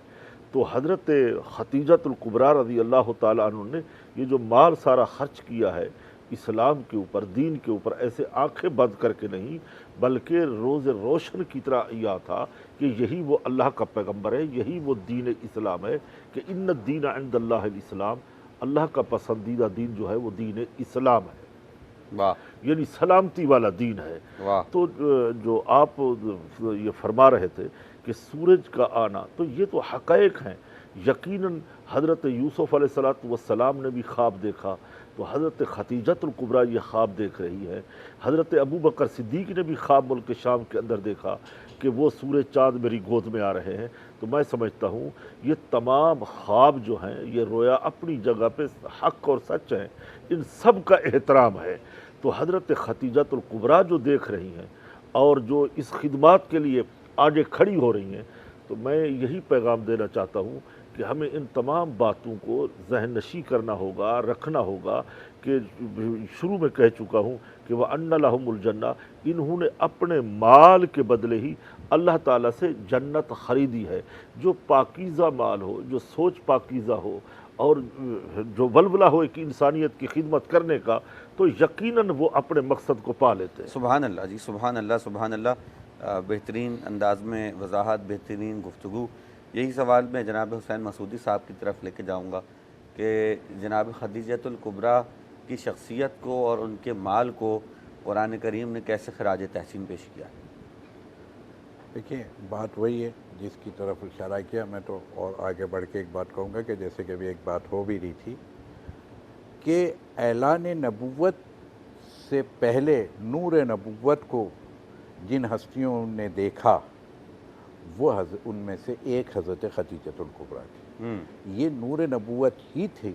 تو حضرت ختیجۃ الکبریٰ رضی اللہ تعالیٰ عنہ نے یہ جو مال سارا خرچ کیا ہے اسلام کے اوپر، دین کے اوپر، ایسے آنکھیں بند کر کے نہیں، بلکہ روز روشن کی طرح یہ تھا کہ یہی وہ اللہ کا پیغمبر ہے، یہی وہ دین اسلام ہے کہ ان الدین عند اللہ الاسلام، اللہ کا پسندیدہ دین جو ہے وہ دین اسلام ہے، واہ، یعنی سلامتی والا دین ہے. واہ. تو جو آپ یہ فرما رہے تھے کہ سورج کا آنا، تو یہ تو حقائق ہیں. یقیناً حضرت یوسف علیہ السلام نے بھی خواب دیکھا، تو حضرت ختیجۃ الکبریٰ یہ خواب دیکھ رہی ہے. حضرت ابو بکر صدیق نے بھی خواب ملک شام کے اندر دیکھا کہ وہ سورج چاند میری گود میں آ رہے ہیں. تو میں سمجھتا ہوں یہ تمام خواب جو ہیں، یہ رویا اپنی جگہ پہ حق اور سچ ہیں، ان سب کا احترام ہے. تو حضرت ختیجۃ الکبریٰ جو دیکھ رہی ہیں اور جو اس خدمات کے لیے آگے کھڑی ہو رہی ہیں، تو میں یہی پیغام دینا چاہتا ہوں کہ ہمیں ان تمام باتوں کو ذہن نشی کرنا ہوگا، رکھنا ہوگا کہ شروع میں کہہ چکا ہوں کہ وَأَنَّ لَهُمُ الْجَنَّةَ، انہوں نے اپنے مال کے بدلے ہی اللہ تعالیٰ سے جنت خریدی ہے. جو پاکیزہ مال ہو، جو سوچ پاکیزہ ہو، اور جو ولولہ ہو ایک انسانیت کی خدمت کرنے کا، تو یقیناً وہ اپنے مقصد کو پا لیتے ہیں. سبحان اللہ جی، سبحان اللہ، سبحان اللہ. بہترین انداز میں وضاحت، بہترین گفتگو. یہی سوال میں جناب حسین مسعودی صاحب کی طرف لے کے جاؤں گا کہ جناب خدیجۃ الکبریٰ کی شخصیت کو اور ان کے مال کو قرآن کریم نے کیسے خراج تحسین پیش کیا؟ دیکھیں، بات وہی ہے جس کی طرف اشارہ کیا. میں تو اور آگے بڑھ کے ایک بات کہوں گا کہ جیسے کہ ابھی ایک بات ہو بھی رہی تھی کہ اعلان نبوت سے پہلے نور نبوت کو جن ہستیوں نے دیکھا وہ ان میں سے ایک حضرت ختیجۃ الکبریٰ تھی. یہ نور نبوت ہی تھی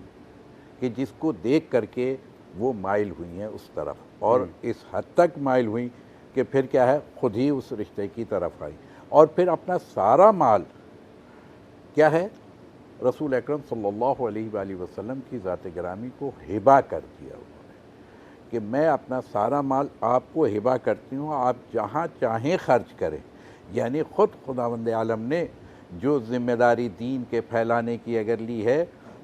کہ جس کو دیکھ کر کے وہ مائل ہوئی ہیں اس طرف، اور اس حد تک مائل ہوئیں کہ پھر کیا ہے، خود ہی اس رشتے کی طرف آئی، اور پھر اپنا سارا مال کیا ہے، رسول اکرم صلی اللہ علیہ وآلہ وسلم کی ذات گرامی کو ہبہ کر دیا انہوں نے کہ میں اپنا سارا مال آپ کو ہبہ کرتی ہوں، آپ جہاں چاہیں خرچ کریں. یعنی خود خداوند عالم نے جو ذمہ داری دین کے پھیلانے کی اگر لی ہے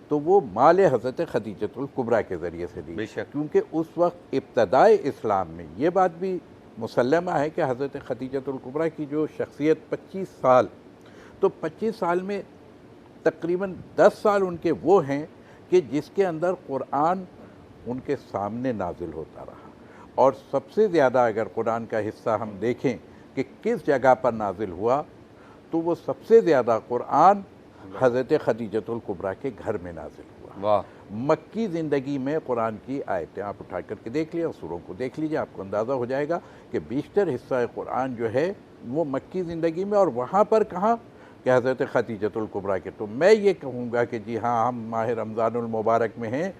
تو وہ مال حضرت ختیجۃ الکبریٰ کے ذریعے سے لی، کیونکہ اس وقت ابتدائے اسلام میں یہ بات بھی مسلمہ ہے کہ حضرت ختیجۃ الکبریٰ کی جو شخصیت 25 سال، تو 25 سال میں تقریباً 10 سال ان کے وہ ہیں کہ جس کے اندر قرآن ان کے سامنے نازل ہوتا رہا. اور سب سے زیادہ اگر قرآن کا حصہ ہم دیکھیں کہ کس جگہ پر نازل ہوا، تو وہ سب سے زیادہ قرآن حضرت ختیجۃ الکبریٰ کے گھر میں نازل ہوا. واہ. مکی زندگی میں قرآن کی آیتیں آپ اٹھا کر کے دیکھ لیں، سوروں کو دیکھ لیجئے، آپ کو اندازہ ہو جائے گا کہ بیشتر حصہ قرآن جو ہے وہ مکی زندگی میں، اور وہاں پر کہاں کہ حضرت ختیجۃ الکبریٰ کے. تو میں یہ کہوں گا کہ جی ہاں، ہم ماہ رمضان المبارک میں ہیں،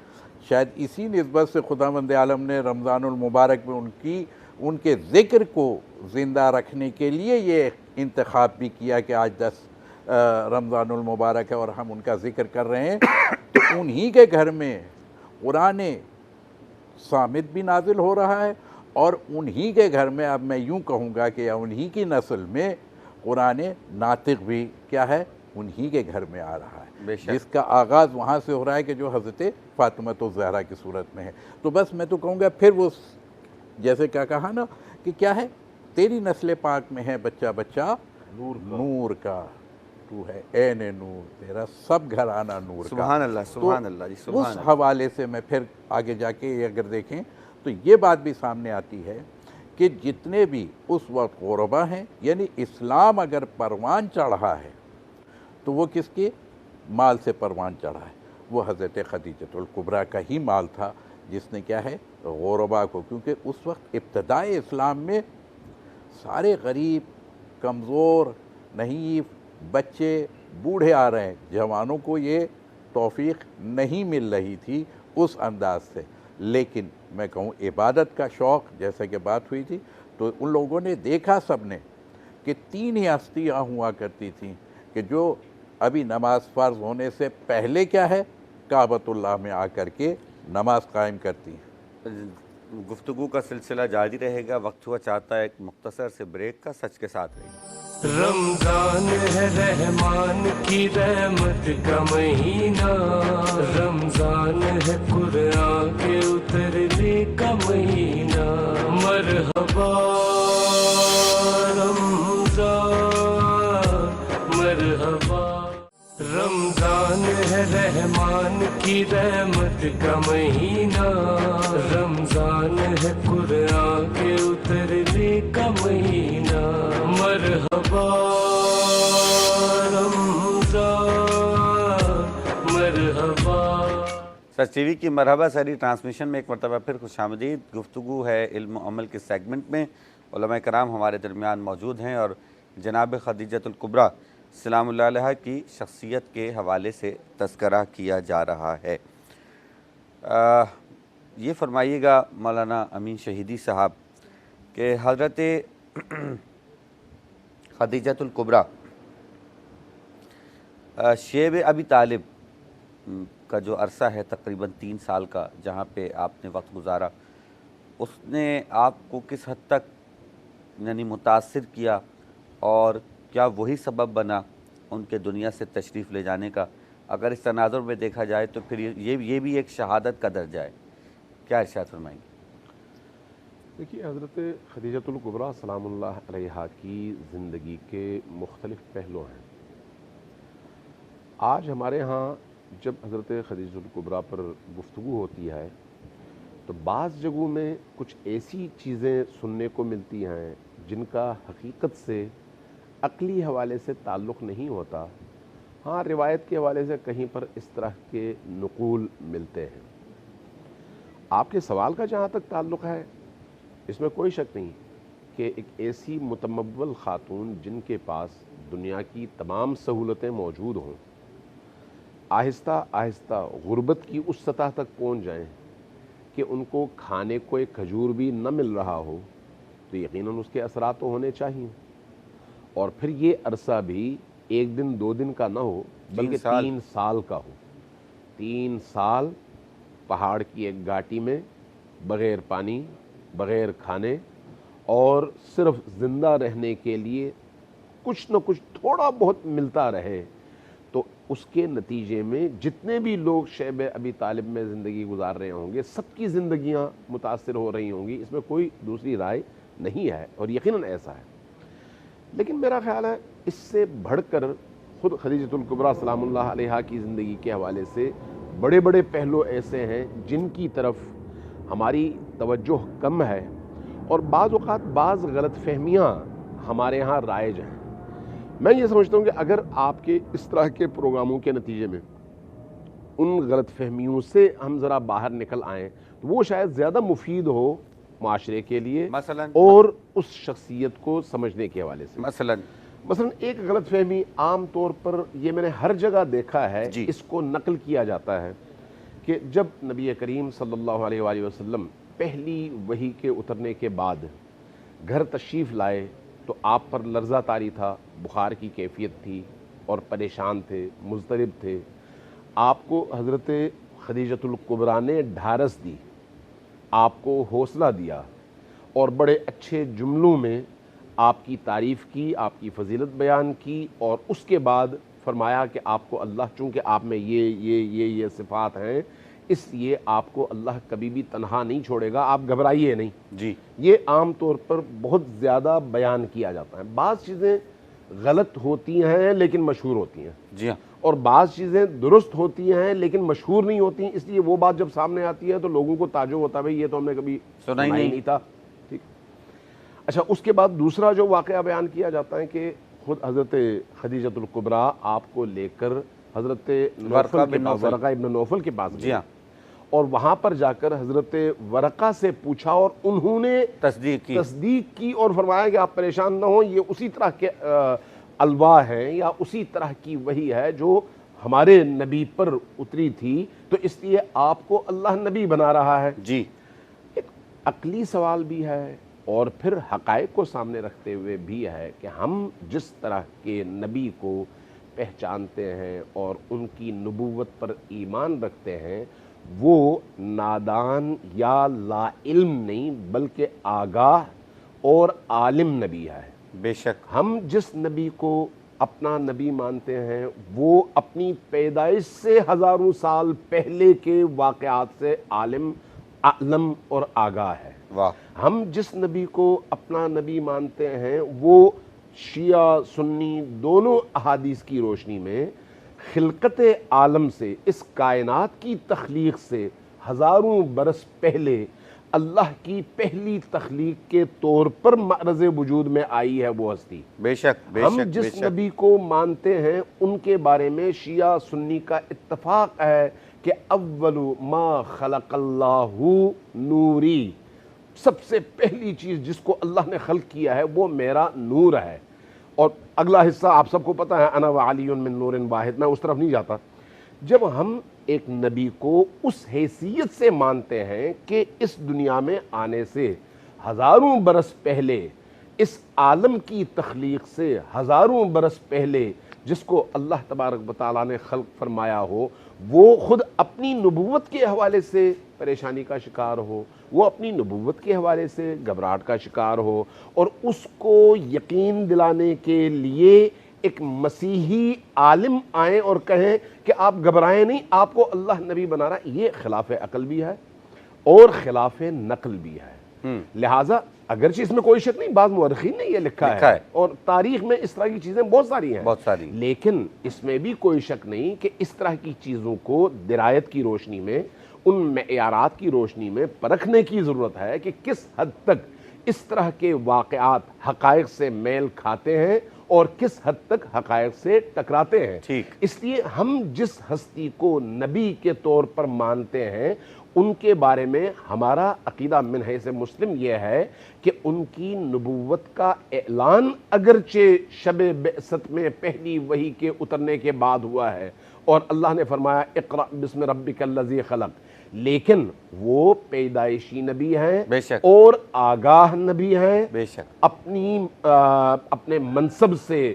شاید اسی نسبت سے خداوند عالم نے رمضان المبارک میں ان کے ذکر کو زندہ رکھنے کے لیے یہ انتخاب بھی کیا کہ آج 10 رمضان المبارک ہے اور ہم ان کا ذکر کر رہے ہیں. تو انہی کے گھر میں قرآن صامت بھی نازل ہو رہا ہے، اور انہی کے گھر میں، اب میں یوں کہوں گا کہ انہی کی نسل میں قرآن ناطق بھی کیا ہے، انہی کے گھر میں آ رہا ہے، جس کا آغاز وہاں سے ہو رہا ہے کہ جو حضرت فاطمۃ الزہرا کی صورت میں ہے. تو بس میں تو کہوں گا پھر وہ جیسے کیا کہا نا کہ کیا ہے، تیری نسل پاک میں ہے بچہ بچہ نور کا. تو ہے عین نور تیرا سب گھرانہ نور کا. سبحان اللہ، سبحان اللہ جی، تو سبحان اس اللہ. حوالے سے میں پھر آگے جا کے اگر دیکھیں تو یہ بات بھی سامنے آتی ہے کہ جتنے بھی اس وقت غربا ہیں، یعنی اسلام اگر پروان چڑھا ہے تو وہ کس کے مال سے پروان چڑھا ہے؟ وہ حضرت خدیجۃ الکبریٰ کا ہی مال تھا جس نے کیا ہے غربا کو، کیونکہ اس وقت ابتدائے اسلام میں سارے غریب، کمزور، نحیف، بچے، بوڑھے آ رہے ہیں، جوانوں کو یہ توفیق نہیں مل رہی تھی اس انداز سے. لیکن میں کہوں عبادت کا شوق جیسا کہ بات ہوئی تھی، تو ان لوگوں نے دیکھا سب نے کہ 3 ہی ہستیاں ہوا کرتی تھیں کہ جو ابھی نماز فرض ہونے سے پہلے کیا ہے کعبۃ اللہ میں آ کر کے نماز قائم کرتی ہیں. گفتگو کا سلسلہ جاری رہے گا. وقت ہوا چاہتا ہے ایک مختصر سے بریک کا. سچ کے ساتھ رہیے. رمضان ہے رحمان کی رحمت کا مہینہ، رمضان ہے قرآن کے اترنے کا مہینہ. مرحبا رمضان، مرحبا. رمضان ہے رحمان کی رحمت کا مہینہ، رمضان ہے قرآن کے اترنے کا مہینہ. مرحبا رمضان، مرحبا. سچ ٹی وی کی مرحبا سری ٹرانسمیشن میں ایک مرتبہ پھر خوش آمدید. گفتگو ہے علم و عمل کے سیگمنٹ میں. علماء کرام ہمارے درمیان موجود ہیں اور جناب خدیجۃ الکبریٰ سلام اللہ علیہ کی شخصیت کے حوالے سے تذکرہ کیا جا رہا ہے. یہ فرمائیے گا مولانا امین شہیدی صاحب کہ حضرت خدیجۃ الکبریٰ شیب ابی طالب کا جو عرصہ ہے تقریباً 3 سال کا جہاں پہ آپ نے وقت گزارا، اس نے آپ کو کس حد تک یعنی متاثر کیا اور کیا وہی سبب بنا ان کے دنیا سے تشریف لے جانے کا؟ اگر اس تناظر میں دیکھا جائے تو پھر یہ بھی ایک شہادت کا درجہ ہے. کیا ارشاد فرمائیں گے؟ دیکھیے حضرت خدیجۃ الکبریٰ سلام اللہ علیہا کی زندگی کے مختلف پہلو ہیں. آج ہمارے ہاں جب حضرت خدیجۃ الکبریٰ پر گفتگو ہوتی ہے تو بعض جگہوں میں کچھ ایسی چیزیں سننے کو ملتی ہیں جن کا حقیقت سے عقلی حوالے سے تعلق نہیں ہوتا. ہاں روایت کے حوالے سے کہیں پر اس طرح کے نقول ملتے ہیں. آپ کے سوال کا جہاں تک تعلق ہے اس میں کوئی شک نہیں کہ ایک ایسی متمول خاتون جن کے پاس دنیا کی تمام سہولتیں موجود ہوں، آہستہ آہستہ غربت کی اس سطح تک پہنچ جائیں کہ ان کو کھانے کو ایک کھجور بھی نہ مل رہا ہو، تو یقیناً اس کے اثرات تو ہونے چاہیے. اور پھر یہ عرصہ بھی 1 دن 2 دن کا نہ ہو بلکہ 3 سال کا ہو. 3 سال پہاڑ کی ایک گھاٹی میں بغیر پانی، بغیر کھانے اور صرف زندہ رہنے کے لیے کچھ نہ کچھ تھوڑا بہت ملتا رہے. تو اس کے نتیجے میں جتنے بھی لوگ شیب ابی طالب میں زندگی گزار رہے ہوں گے سب کی زندگیاں متاثر ہو رہی ہوں گی، اس میں کوئی دوسری رائے نہیں ہے اور یقیناً ایسا ہے. لیکن میرا خیال ہے اس سے بڑھ کر خود خدیجۃ الکبریٰ سلام اللہ علیہا کی زندگی کے حوالے سے بڑے بڑے پہلو ایسے ہیں جن کی طرف ہماری توجہ کم ہے اور بعض اوقات بعض غلط فہمیاں ہمارے ہاں رائج ہیں. میں یہ سمجھتا ہوں کہ اگر آپ کے اس طرح کے پروگراموں کے نتیجے میں ان غلط فہمیوں سے ہم ذرا باہر نکل آئیں تو وہ شاید زیادہ مفید ہو معاشرے کے لیے اور اس شخصیت کو سمجھنے کے حوالے سے. مثلا ایک غلط فہمی عام طور پر یہ میں نے ہر جگہ دیکھا ہے، اس کو نقل کیا جاتا ہے کہ جب نبی کریم صلی اللہ علیہ وآلہ وسلم پہلی وحی کے اترنے کے بعد گھر تشریف لائے تو آپ پر لرزہ طاری تھا، بخار کی کیفیت تھی اور پریشان تھے، مضطرب تھے. آپ کو حضرت خدیجۃ الکبریٰ نے ڈھارس دی، آپ کو حوصلہ دیا اور بڑے اچھے جملوں میں آپ کی تعریف کی، آپ کی فضیلت بیان کی اور اس کے بعد فرمایا کہ آپ کو اللہ، چونکہ آپ میں یہ صفات ہیں اس لیے آپ کو اللہ کبھی بھی تنہا نہیں چھوڑے گا، آپ گھبرائیے نہیں. یہ عام طور پر بہت زیادہ بیان کیا جاتا ہے. بعض چیزیں غلط ہوتی ہیں لیکن مشہور ہوتی ہیں، جی ہاں، اور بعض چیزیں درست ہوتی ہیں لیکن مشہور نہیں ہوتی ہیں، اس لیے وہ بات جب سامنے آتی ہے تو لوگوں کو تعجب ہوتا ہے بھئی یہ تو ہم نے کبھی سنا ہی نہیں تھا. ٹھیک. اچھا، اس کے بعد دوسرا جو واقعہ بیان کیا جاتا ہے کہ خود حضرت خدیجۃ الکبریٰ آپ کو لے کر حضرت ورقہ بن نوفل، ورقہ ابن نوفل کے پاس جی ہاں، اور وہاں پر جا کر حضرت ورقہ سے پوچھا اور انہوں نے تصدیق کی اور فرمایا کہ آپ پریشان نہ ہوں، یہ اسی طرح کے الواح ہیں یا اسی طرح کی وحی ہے جو ہمارے نبی پر اتری تھی، تو اس لیے آپ کو اللہ نبی بنا رہا ہے. جی. ایک عقلی سوال بھی ہے اور پھر حقائق کو سامنے رکھتے ہوئے بھی ہے کہ ہم جس طرح کے نبی کو پہچانتے ہیں اور ان کی نبوت پر ایمان رکھتے ہیں وہ نادان یا لا علم نہیں بلکہ آگاہ اور عالم نبی ہے. بے شک. ہم جس نبی کو اپنا نبی مانتے ہیں وہ اپنی پیدائش سے ہزاروں سال پہلے کے واقعات سے عالم، علم اور آگاہ ہے. واہ. ہم جس نبی کو اپنا نبی مانتے ہیں وہ شیعہ سنی دونوں احادیث کی روشنی میں خلقت عالم سے، اس کائنات کی تخلیق سے ہزاروں برس پہلے اللہ کی پہلی تخلیق کے طور پر معرض وجود میں آئی ہے وہ ہستی. بے شک بے ہم شک. جس نبی کو مانتے ہیں ان کے بارے میں شیعہ سنی کا اتفاق ہے کہ اول ما خلق اللہ نوری، سب سے پہلی چیز جس کو اللہ نے خلق کیا ہے وہ میرا نور ہے. اور اگلا حصہ آپ سب کو پتہ ہے انا وعلی من نور واحد، میں اس طرف نہیں جاتا. جب ہم ایک نبی کو اس حیثیت سے مانتے ہیں کہ اس دنیا میں آنے سے ہزاروں برس پہلے، اس عالم کی تخلیق سے ہزاروں برس پہلے جس کو اللہ تبارک و تعالیٰ نے خلق فرمایا ہو، وہ خود اپنی نبوت کے حوالے سے پریشانی کا شکار ہو، وہ اپنی نبوت کے حوالے سے گھبراہٹ کا شکار ہو، اور اس کو یقین دلانے کے لیے ایک مسیحی عالم آئیں اور کہیں کہ آپ گھبرائیں نہیں، آپ کو اللہ نبی بنا رہا ہے، یہ خلاف عقل بھی ہے اور خلاف نقل بھی ہے. لہٰذا اگرچہ اس میں کوئی شک نہیں، بعض مورخین نے یہ لکھا ہے اور تاریخ میں اس طرح کی چیزیں بہت ساری ہیں، لیکن اس میں بھی کوئی شک نہیں کہ اس طرح کی چیزوں کو درایت کی روشنی میں، ان معیارات کی روشنی میں پرکھنے کی ضرورت ہے کہ کس حد تک اس طرح کے واقعات حقائق سے میل کھاتے ہیں اور کس حد تک حقائق سے ٹکراتے ہیں. اس لیے ہم جس ہستی کو نبی کے طور پر مانتے ہیں ان کے بارے میں ہمارا عقیدہ من حیث مسلم یہ ہے کہ ان کی نبوت کا اعلان اگرچہ شب بعثت میں پہلی وحی کے اترنے کے بعد ہوا ہے اور اللہ نے فرمایا اقرأ بسم ربک الذی خلق، لیکن وہ پیدائشی نبی ہیں اور آگاہ نبی ہیں، اپنے منصب سے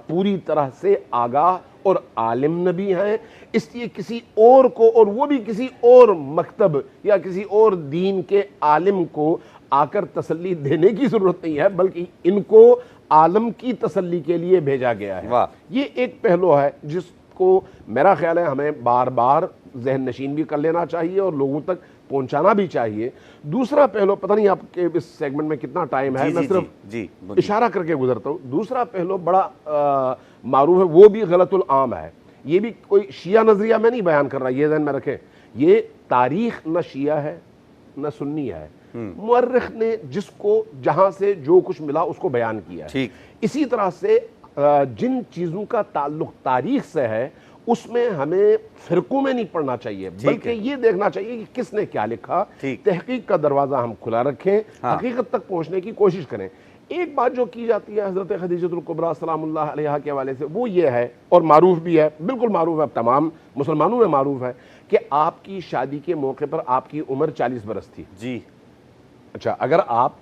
پوری طرح سے آگاہ اور عالم نبی ہیں. اس لیے کسی اور کو، اور وہ بھی کسی اور مکتب یا کسی اور دین کے عالم کو آ کر تسلی دینے کی ضرورت نہیں ہے، بلکہ ان کو عالم کی تسلی کے لیے بھیجا گیا ہے. یہ ایک پہلو ہے جس کو میرا خیال ہے ہمیں بار بار ذہن نشین بھی کر لینا چاہیے اور لوگوں تک پہنچانا بھی چاہیے. دوسرا پہلو، پتہ نہیں آپ کے اس سیگمنٹ میں کتنا ٹائم ہے، میں صرف اشارہ کر کے گزرتا ہوں. دوسرا پہلو بڑا معروف ہے، وہ بھی غلط العام ہے. یہ بھی کوئی شیعہ نظریہ میں نہیں بیان کر رہا، یہ ذہن میں رکھیں، یہ تاریخ نہ شیعہ ہے نہ سنی ہے، مورخ نے جس کو جہاں سے جو کچھ ملا اس کو بیان کیا ہے. اسی طرح سے جن چیزوں کا تعلق تاریخ سے ہے اس میں ہمیں فرقوں میں نہیں پڑھنا چاہیے، بلکہ یہ دیکھنا چاہیے کہ کس نے کیا لکھا. تحقیق کا دروازہ ہم کھلا رکھیں، حقیقت تک پہنچنے کی کوشش کریں. ایک بات جو کی جاتی ہے حضرت خدیجۃ الکبریٰ سلام اللہ علیہا کے حوالے سے وہ یہ ہے، اور معروف بھی ہے، بالکل معروف ہے، تمام مسلمانوں میں معروف ہے، کہ آپ کی شادی کے موقع پر آپ کی عمر 40 برس تھی. اچھا، اگر آپ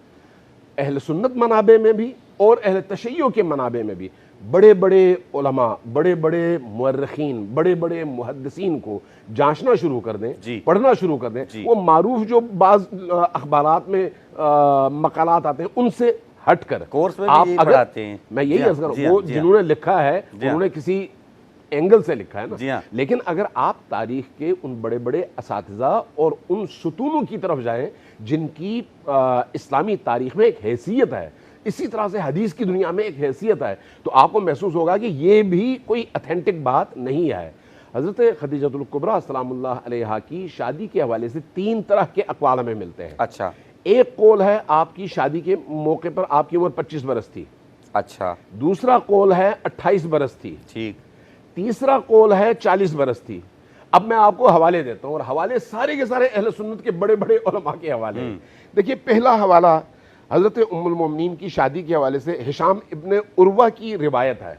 اہل سنت منابع میں بھی اور اہل تشیع کے منابع میں بھی بڑے بڑے علماء، بڑے بڑے مورخین، بڑے بڑے محدثین کو جانچنا شروع کر دیں، پڑھنا شروع کر دیں، وہ معروف جو بعض اخبارات میں مقالات آتے ہیں ان سے ہٹ کر کورس میں بھی یہی پڑھاتے ہیں. میں یہی عرض کروں، وہ جنہوں نے لکھا ہے انہوں نے کسی اینگل سے لکھا ہے نا، لیکن اگر آپ تاریخ کے ان بڑے بڑے اساتذہ اور ان ستونوں کی طرف جائیں جن کی اسلامی تاریخ میں ایک حیثیت ہے، اسی طرح سے حدیث کی دنیا میں ایک حیثیت ہے، تو آپ کو محسوس ہوگا کہ یہ بھی کوئی اتھینٹک بات نہیں ہے۔ حضرت خدیجہ الکبریٰ سلام اللہ علیہا کی شادی کے حوالے سے 3 طرح کے اقوال ہمیں ملتے ہیں۔ اچھا، ایک قول ہے آپ کی شادی کے موقع پر آپ کی عمر 25 برس تھی، اچھا، دوسرا قول ہے 28 برس تھی، ٹھیک، تیسرا قول ہے 40 برس تھی۔ اب میں آپ کو حوالے دیتا ہوں، اور حوالے سارے کے سارے اہل سنت کے بڑے بڑے علماء کے حوالے ہیں۔ دیکھیے پہلا حوالہ حضرت ام المومنین کی شادی کے حوالے سے ہشام ابن عروہ کی روایت ہے۔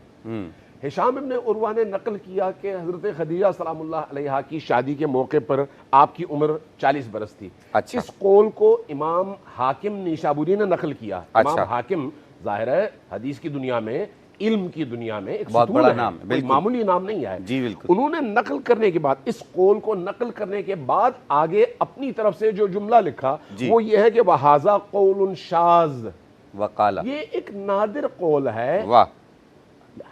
ہشام ابن عروہ نے نقل کیا کہ حضرت خدیجہ سلام اللہ علیہا کی شادی کے موقع پر آپ کی عمر 40 برس تھی۔ اچھا، اس قول کو امام حاکم نیشابوری نے نقل کیا۔ امام حاکم ظاہر ہے حدیث کی دنیا میں، علم کی دنیا میں ایک بہت ستون بڑا ہے، نام ہے، کوئی بالکل معمولی نام نہیں ہے۔ جی بالکل، انہوں نے نقل کرنے کے بعد، اس قول کو نقل کرنے کے بعد آگے اپنی طرف سے جو جملہ لکھا وہ یہ ہے کہ وَهَذَا قَوْلٌ شَاذٌ، وقالا، یہ ایک نادر قول ہے، واہ،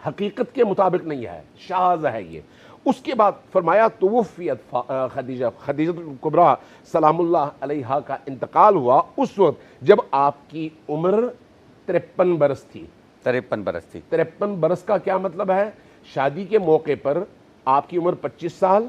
حقیقت کے مطابق نہیں ہے، شاذ ہے یہ۔ اس کے بعد فرمایا توفیت خدیجہ الکبریٰ سلام اللہ علیہا کا انتقال ہوا اس وقت جب آپ کی عمر 53 برس تھی۔ 53 برس تھی۔ 53 برس کا کیا مطلب ہے؟ شادی کے موقع پر آپ کی عمر 25 سال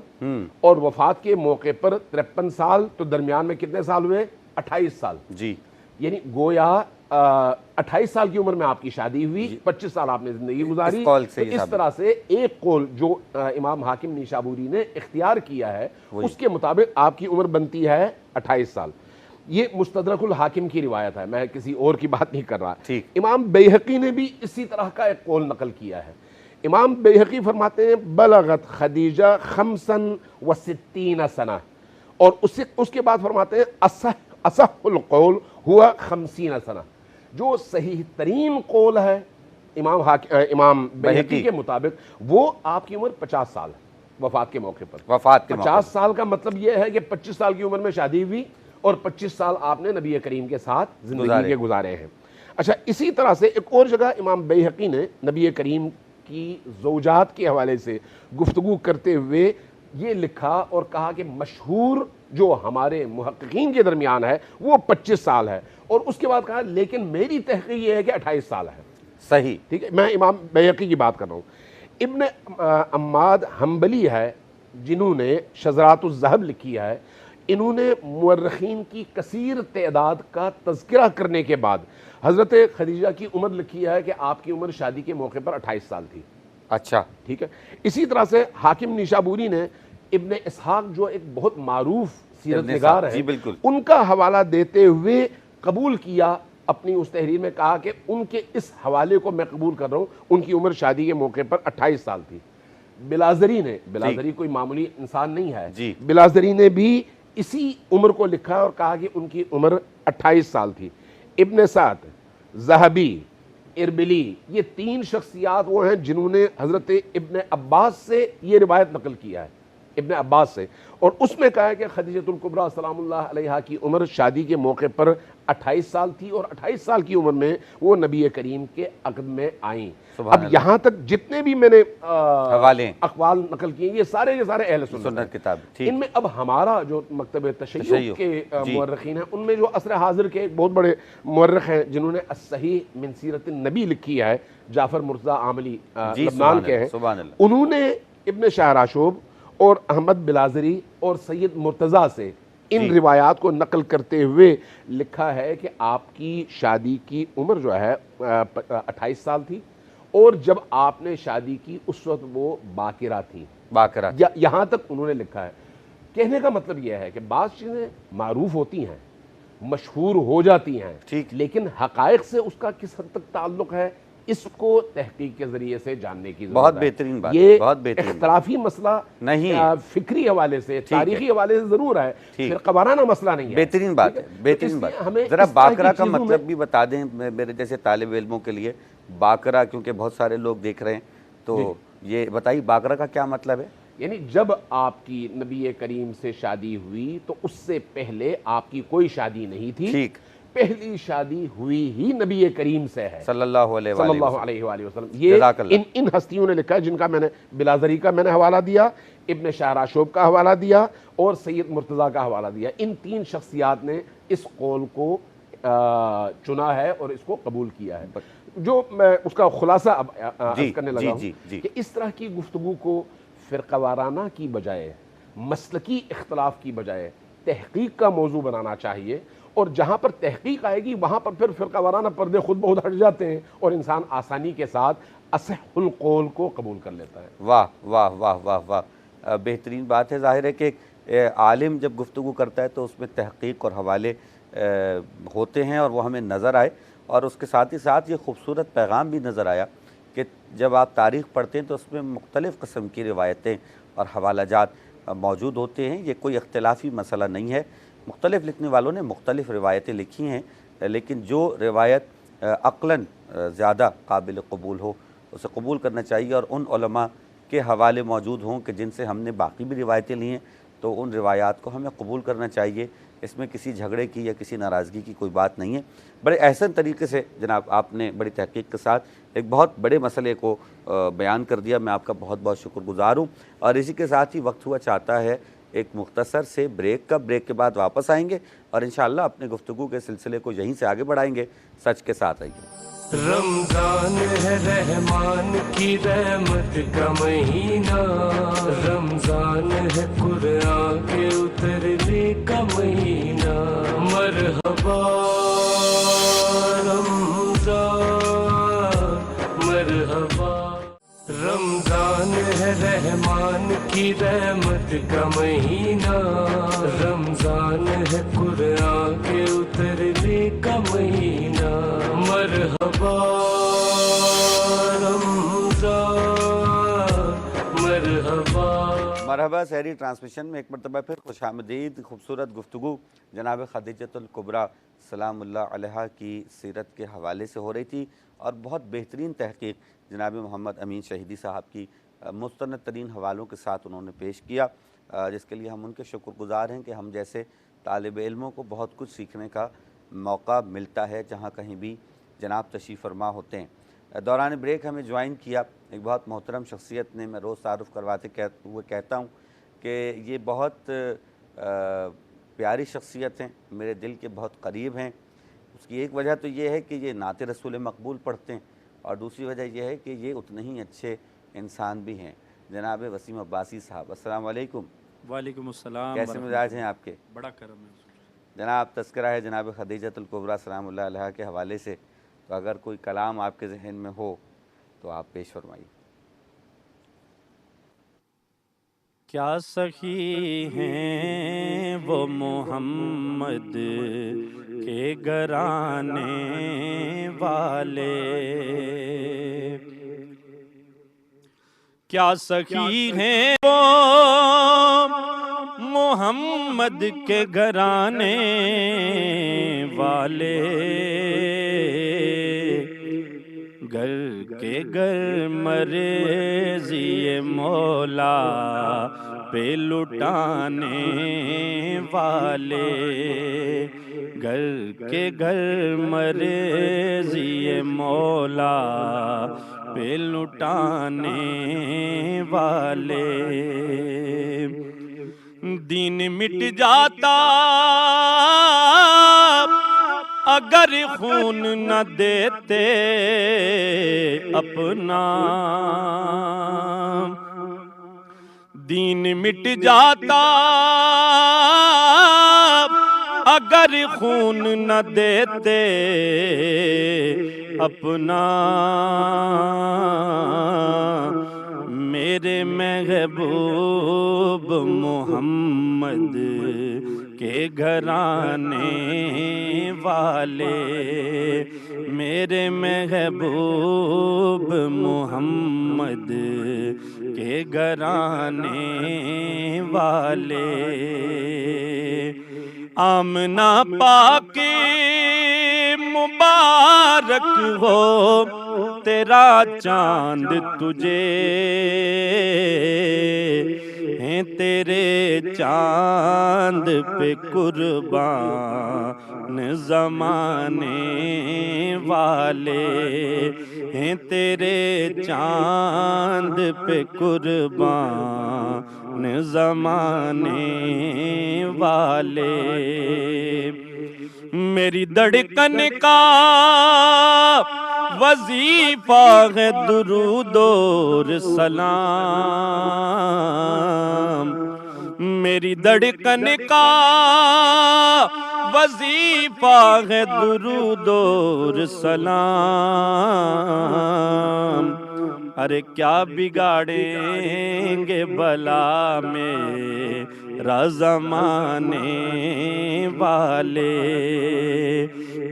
اور وفات کے موقع پر 53 سال، تو درمیان میں کتنے سال ہوئے؟ 28 سال۔ جی، یعنی گویا 28 سال کی عمر میں آپ کی شادی ہوئی، 25 سال آپ نے زندگی گزاری۔ اس قول سے تو یہ اس طرح سے ایک قول جو امام حاکم نیشابوری نے اختیار کیا ہے اس کے مطابق آپ کی عمر بنتی ہے 28 سال۔ یہ مستدرک الحاکم کی روایت ہے، میں کسی اور کی بات نہیں کر رہا۔ ٹھیک، امام بیہقی نے بھی اسی طرح کا ایک قول نقل کیا ہے۔ امام بیہقی فرماتے ہیں بلغت خدیجہ 65 سنہ، اور اس کے بعد فرماتے ہیں اصح القول ہوا 50 سنہ۔ جو صحیح ترین قول ہے امام بیہقی کے مطابق وہ آپ کی عمر 50 سال ہے وفات کے موقع پر۔ وفات کے موقع 50 سال کا مطلب یہ ہے کہ 25 سال کی عمر میں شادی ہوئی اور 25 سال آپ نے نبی کریم کے ساتھ زندگی کے گزارے ہیں۔ اچھا، اسی طرح سے ایک اور جگہ امام بیہقی نے نبی کریم کی زوجات کے حوالے سے گفتگو کرتے ہوئے یہ لکھا اور کہا کہ مشہور جو ہمارے محققین کے درمیان ہے وہ 25 سال ہے، اور اس کے بعد کہا لیکن میری تحقیق یہ ہے کہ 28 سال ہے۔ صحیح، ٹھیک ہے، میں امام بیہقی کی بات کر رہا ہوں۔ ابن عماد حنبلی ہے جنہوں نے شذرات الذہب لکھی ہے، انہوں نے مورخین کی کثیر تعداد کا تذکرہ کرنے کے بعد حضرت خدیجہ کی عمر لکھی ہے کہ آپ کی عمر شادی کے موقع پر 28 سال تھی۔ اچھا، ٹھیک ہے، اسی طرح سے حاکم نیشابوری نے ابن اسحاق جو ایک بہت معروف سیرت نگار ہے، جی بالکل، ان کا حوالہ دیتے ہوئے قبول کیا اپنی اس تحریر میں، کہا کہ ان کے اس حوالے کو میں قبول کر رہا ہوں، ان کی عمر شادی کے موقع پر 28 سال تھی۔ بلازری نے، بلازری کوئی معمولی انسان نہیں ہے، جی، بلازری نے بھی اسی عمر کو لکھا اور کہا کہ ان کی عمر 28 سال تھی۔ ابن سعد، ذہبی، اربلی، یہ 3 شخصیات وہ ہیں جنہوں نے حضرت ابن عباس سے یہ روایت نقل کیا ہے، ابن عباس سے، اور اس میں کہا ہے کہ خدیجہ الکبریٰ سلام اللہ علیہا کی عمر شادی کے موقع پر 28 سال تھی، اور 28 سال کی عمر میں وہ نبی کریم کے عقد میں آئیں۔ اب یہاں تک جتنے بھی میں نے حوالے اقوال نقل کیے یہ سارے کے سارے اہل سنت کتاب، ان میں اب ہمارا جو مکتب تشیع کے مورخین ہیں، ان میں جو عصر حاضر کے ایک بہت بڑے مورخ ہیں جنہوں نے الصحیح من سیرت النبی لکھی ہے، جعفر مرتضیٰ عاملی لبنان کے ہیں، انہوں نے ابن شہراشوب اور احمد بلازری اور سید مرتضیٰ سے ان روایات کو نقل کرتے ہوئے لکھا ہے کہ آپ کی شادی کی عمر جو ہے 28 سال تھی، اور جب آپ نے شادی کی اس وقت وہ باکرہ تھی۔ باکرہ، یہاں تک انہوں نے لکھا ہے۔ کہنے کا مطلب یہ ہے کہ بعض چیزیں معروف ہوتی ہیں، مشہور ہو جاتی ہیں، ٹھیک، لیکن حقائق سے اس کا کس حد تک تعلق ہے اس کو تحقیق کے ذریعے سے جاننے کی ضرورت ہے۔ بہت بہترین بات، یہ بہت بہترین اختلافی مسئلہ نہیں، فکری حوالے سے، تاریخی حوالے سے ضرور ہے، فرقہ وارانہ مسئلہ نہیں ہے۔ بہترین بات ہے، بہترین بات۔ ذرا باکرہ کا مطلب بھی بتا دیں میرے جیسے طالب علموں کے لیے، باکرہ کیونکہ بہت سارے لوگ دیکھ رہے ہیں، تو یہ بتائیے باکرہ کا کیا مطلب ہے؟ یعنی جب آپ کی نبی کریم سے شادی ہوئی تو اس سے پہلے آپ کی کوئی شادی نہیں تھی، ٹھیک، پہلی شادی ہوئی ہی نبی کریم سے ہے صلی اللہ علیہ وآلہ وسلم۔ یہ ان ہستیوں نے لکھا ہے جن کا میں نے بلازری کا میں نے حوالہ دیا، ابن شہراشوب کا حوالہ دیا اور سید مرتضیٰ کا حوالہ دیا۔ ان 3 شخصیات نے اس قول کو چنا ہے اور اس کو قبول کیا ہے. جو میں اس کا خلاصہ اب عرض کرنے لگا ہوں کہ اس طرح کی گفتگو کو فرقہ وارانہ کی بجائے، مسلکی اختلاف کی بجائے تحقیق کا موضوع بنانا چاہیے، اور جہاں پر تحقیق آئے گی وہاں پر پھر فرقہ وارانہ پردے خود بخود ہٹ جاتے ہیں اور انسان آسانی کے ساتھ اصح القول کو قبول کر لیتا ہے. واہ واہ واہ واہ واہ، بہترین بات ہے. ظاہر ہے کہ عالم جب گفتگو کرتا ہے تو اس میں تحقیق اور حوالے ہوتے ہیں اور وہ ہمیں نظر آئے، اور اس کے ساتھ ہی ساتھ یہ خوبصورت پیغام بھی نظر آیا کہ جب آپ تاریخ پڑھتے ہیں تو اس میں مختلف قسم کی روایتیں اور حوالہ جات موجود ہوتے ہیں. یہ کوئی اختلافی مسئلہ نہیں ہے. مختلف لکھنے والوں نے مختلف روایتیں لکھی ہیں، لیکن جو روایت عقلاً زیادہ قابل قبول ہو اسے قبول کرنا چاہیے، اور ان علماء کے حوالے موجود ہوں کہ جن سے ہم نے باقی بھی روایتیں لی ہیں تو ان روایات کو ہمیں قبول کرنا چاہیے. اس میں کسی جھگڑے کی یا کسی ناراضگی کی کوئی بات نہیں ہے. بڑے احسن طریقے سے جناب آپ نے بڑی تحقیق کے ساتھ ایک بہت بڑے مسئلے کو بیان کر دیا. میں آپ کا بہت بہت شکر گزار ہوں. اور اسی کے ساتھ ہی وقت ہوا چاہتا ہے ایک مختصر سے بریک کا. بریک کے بعد واپس آئیں گے اور انشاءاللہ اپنے گفتگو کے سلسلے کو یہیں سے آگے بڑھائیں گے. سچ کے ساتھ آئیے. رمضان ہے رحمان کی رحمت کا مہینہ، رمضان ہے قرآن کے اترنے کا مہینہ. مرحبا رمضان مرحبا. رمضان ہے رحمان کی رحمت کا مہینہ، رمضان ہے قرآن کے اترنے کا مہینہ. مرحبا رمضان مرحبا. مرحبا سحری ٹرانسمیشن میں ایک مرتبہ پھر خوش آمدید. خوبصورت گفتگو جناب خدیجۃ الکبریٰ سلام اللہ علیہا کی سیرت کے حوالے سے ہو رہی تھی، اور بہت بہترین تحقیق جناب محمد امین شہیدی صاحب کی مستند ترین حوالوں کے ساتھ انہوں نے پیش کیا، جس کے لیے ہم ان کے شکر گزار ہیں کہ ہم جیسے طالب علموں کو بہت کچھ سیکھنے کا موقع ملتا ہے جہاں کہیں بھی جناب تشریف فرما ہوتے ہیں. دوران بریک ہمیں جوائن کیا ایک بہت محترم شخصیت نے. میں روز تعارف کرواتے ہوئے کہتا ہوں کہ یہ بہت پیاری شخصیت ہیں، میرے دل کے بہت قریب ہیں. اس کی ایک وجہ تو یہ ہے کہ یہ نعت رسول مقبول پڑھتے ہیں، اور دوسری وجہ یہ ہے کہ یہ اتنے ہی اچھے انسان بھی ہیں. جناب وسیم عباسی صاحب السلام علیکم. وعلیکم السلام. کیسے مزاج ہیں آپ کے؟ بڑا کرم ہے جناب. تذکرہ ہے جناب خدیجۃ الکبریٰ سلام اللہ علیہا کے حوالے سے، تو اگر کوئی کلام آپ کے ذہن میں ہو تو آپ پیش فرمائیے. کیا سخی ہیں وہ محمد کے گھرانے والے، کیا سخی ہیں وہ محمد کے گھرانے والے، گھر کے گھر مرضی مولا پہ لٹانے والے، گھر کے گھر مرضی مولا پہ لٹانے والے. دین مٹ جاتا اگر خون نہ دیتے اپنا، دین مٹ جاتا اگر خون نہ دیتے اپنا. میرے محبوب محمد کے گھرانے والے، میرے محبوب محمد کے گھرانے والے. آمنہ پاک مبارک ہو تیرا چاند تجھے، ہیں تیرے چاند پہ قربان زمانے والے، ہیں تیرے چاند پہ قربان زمانے والے. میری دھڑکن کا وظیفہ ہے درود اور سلام، میری دھڑکن کا وظیفہ ہے درود اور سلام، ارے کیا بگاڑیں گے بلا میرا زمانے والے،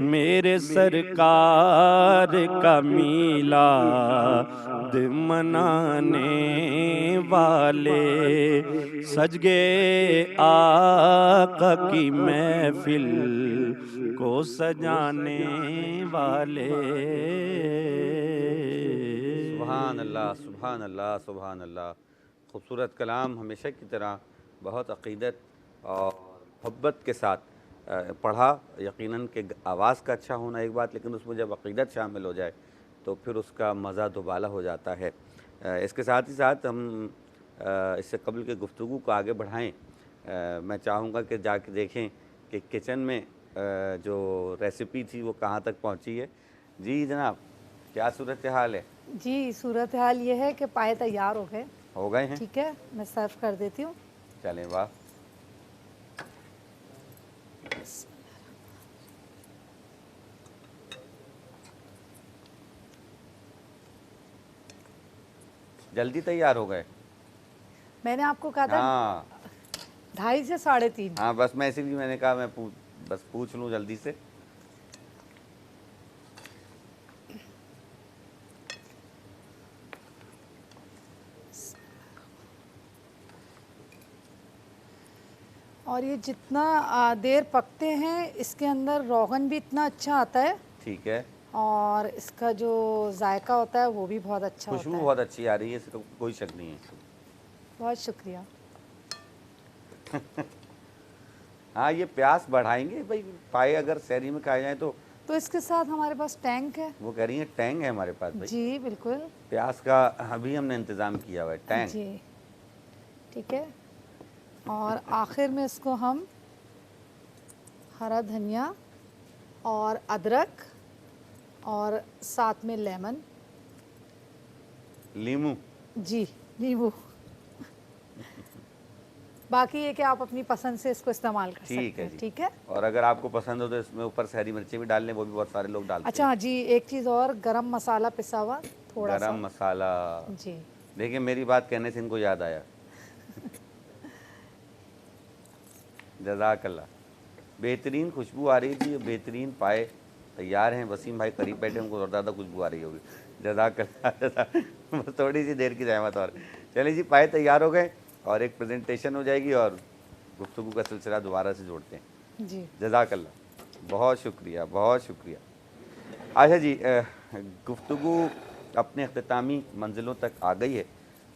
میرے سرکار کا میلاد منانے والے، سج گئے آقا کی محفل کو سجانے والے۔ سبحان اللہ، سبحان اللہ، سبحان اللہ۔ خوبصورت کلام، ہمیشہ کی طرح بہت عقیدت اور محبت کے ساتھ پڑھا۔ یقیناً کہ آواز کا اچھا ہونا ایک بات، لیکن اس میں جب عقیدت شامل ہو جائے تو پھر اس کا مزہ دوبالا ہو جاتا ہے۔ اس کے ساتھ ہی ساتھ ہم اس سے قبل کے گفتگو کو آگے بڑھائیں، میں چاہوں گا کہ جا کے دیکھیں کہ کچن میں جو ریسیپی تھی وہ کہاں تک پہنچی ہے۔ جی جناب، کیا صورتحال ہے؟ جی صورتحال یہ ہے کہ پائے تیار ہو گئے ہیں؟ ٹھیک ہے، میں سرو کر دیتی ہوں۔ چلیں، واہ، جلدی تیار ہو گئے۔ میں نے آپ کو کہا تھا ہاں 2.5 سے 3.5۔ ہاں، بس میں اسی لیے میں نے کہا میں بس پوچھ لوں جلدی سے۔ اور یہ جتنا دیر پکتے ہیں اس کے اندر روغن بھی اتنا اچھا آتا ہے، ٹھیک ہے، اور اس کا جو ذائقہ ہوتا ہے وہ بھی بہت اچھا ہوتا خوشبو ہے۔ بہت اچھی آ رہی ہے، اس کا کوئی شک نہیں ہے۔ بہت شکریہ۔ ہاں، یہ پیاس بڑھائیں گے بھائی، پائے اگر سحری میں کھائے جائیں تو اس کے ساتھ ہمارے پاس ٹینک ہے۔ وہ کہہ رہی ہیں ٹینگ ہے ہمارے پاس بھائی، جی بالکل، پیاس کا ابھی ہم نے انتظام کیا ہوا ہے، ٹینگ۔ جی ٹھیک ہے، اور آخر میں اس کو ہم ہرا دھنیا اور ادرک اور ساتھ میں لیمن، لیمو، جی نیبو، باقی یہ کہ آپ اپنی پسند سے اس کو استعمال کر ٹھیک سکتے ہے ہیں۔ جی، ٹھیک ہے، اور اگر آپ کو پسند ہو تو اس میں اوپر سحری مرچیں بھی ڈال لیں، وہ بھی بہت سارے لوگ ڈالتے ہیں۔ اچھا جی، ایک چیز اور، گرم مسالہ پسا ہوا تھوڑا سا، گرم مسالہ، جی دیکھیں میری بات کہنے سے ان کو یاد آیا۔ جزاک اللہ، بہترین خوشبو آ رہی تھی، بہترین پائے تیار ہیں۔ وسیم بھائی قریب بیٹھے، ان کو اور زیادہ خوشبو آ رہی ہوگی۔ جزاک اللہ، بس تھوڑی سی دیر کی زحمت اور۔ چلیں جی، پائے تیار ہو گئے اور ایک پریزنٹیشن ہو جائے گی اور گفتگو کا سلسلہ دوبارہ سے جوڑتے ہیں۔ جی جزاک اللہ، بہت شکریہ، بہت شکریہ۔ اچھا جی، گفتگو اپنے اختتامی منزلوں تک آ گئی ہے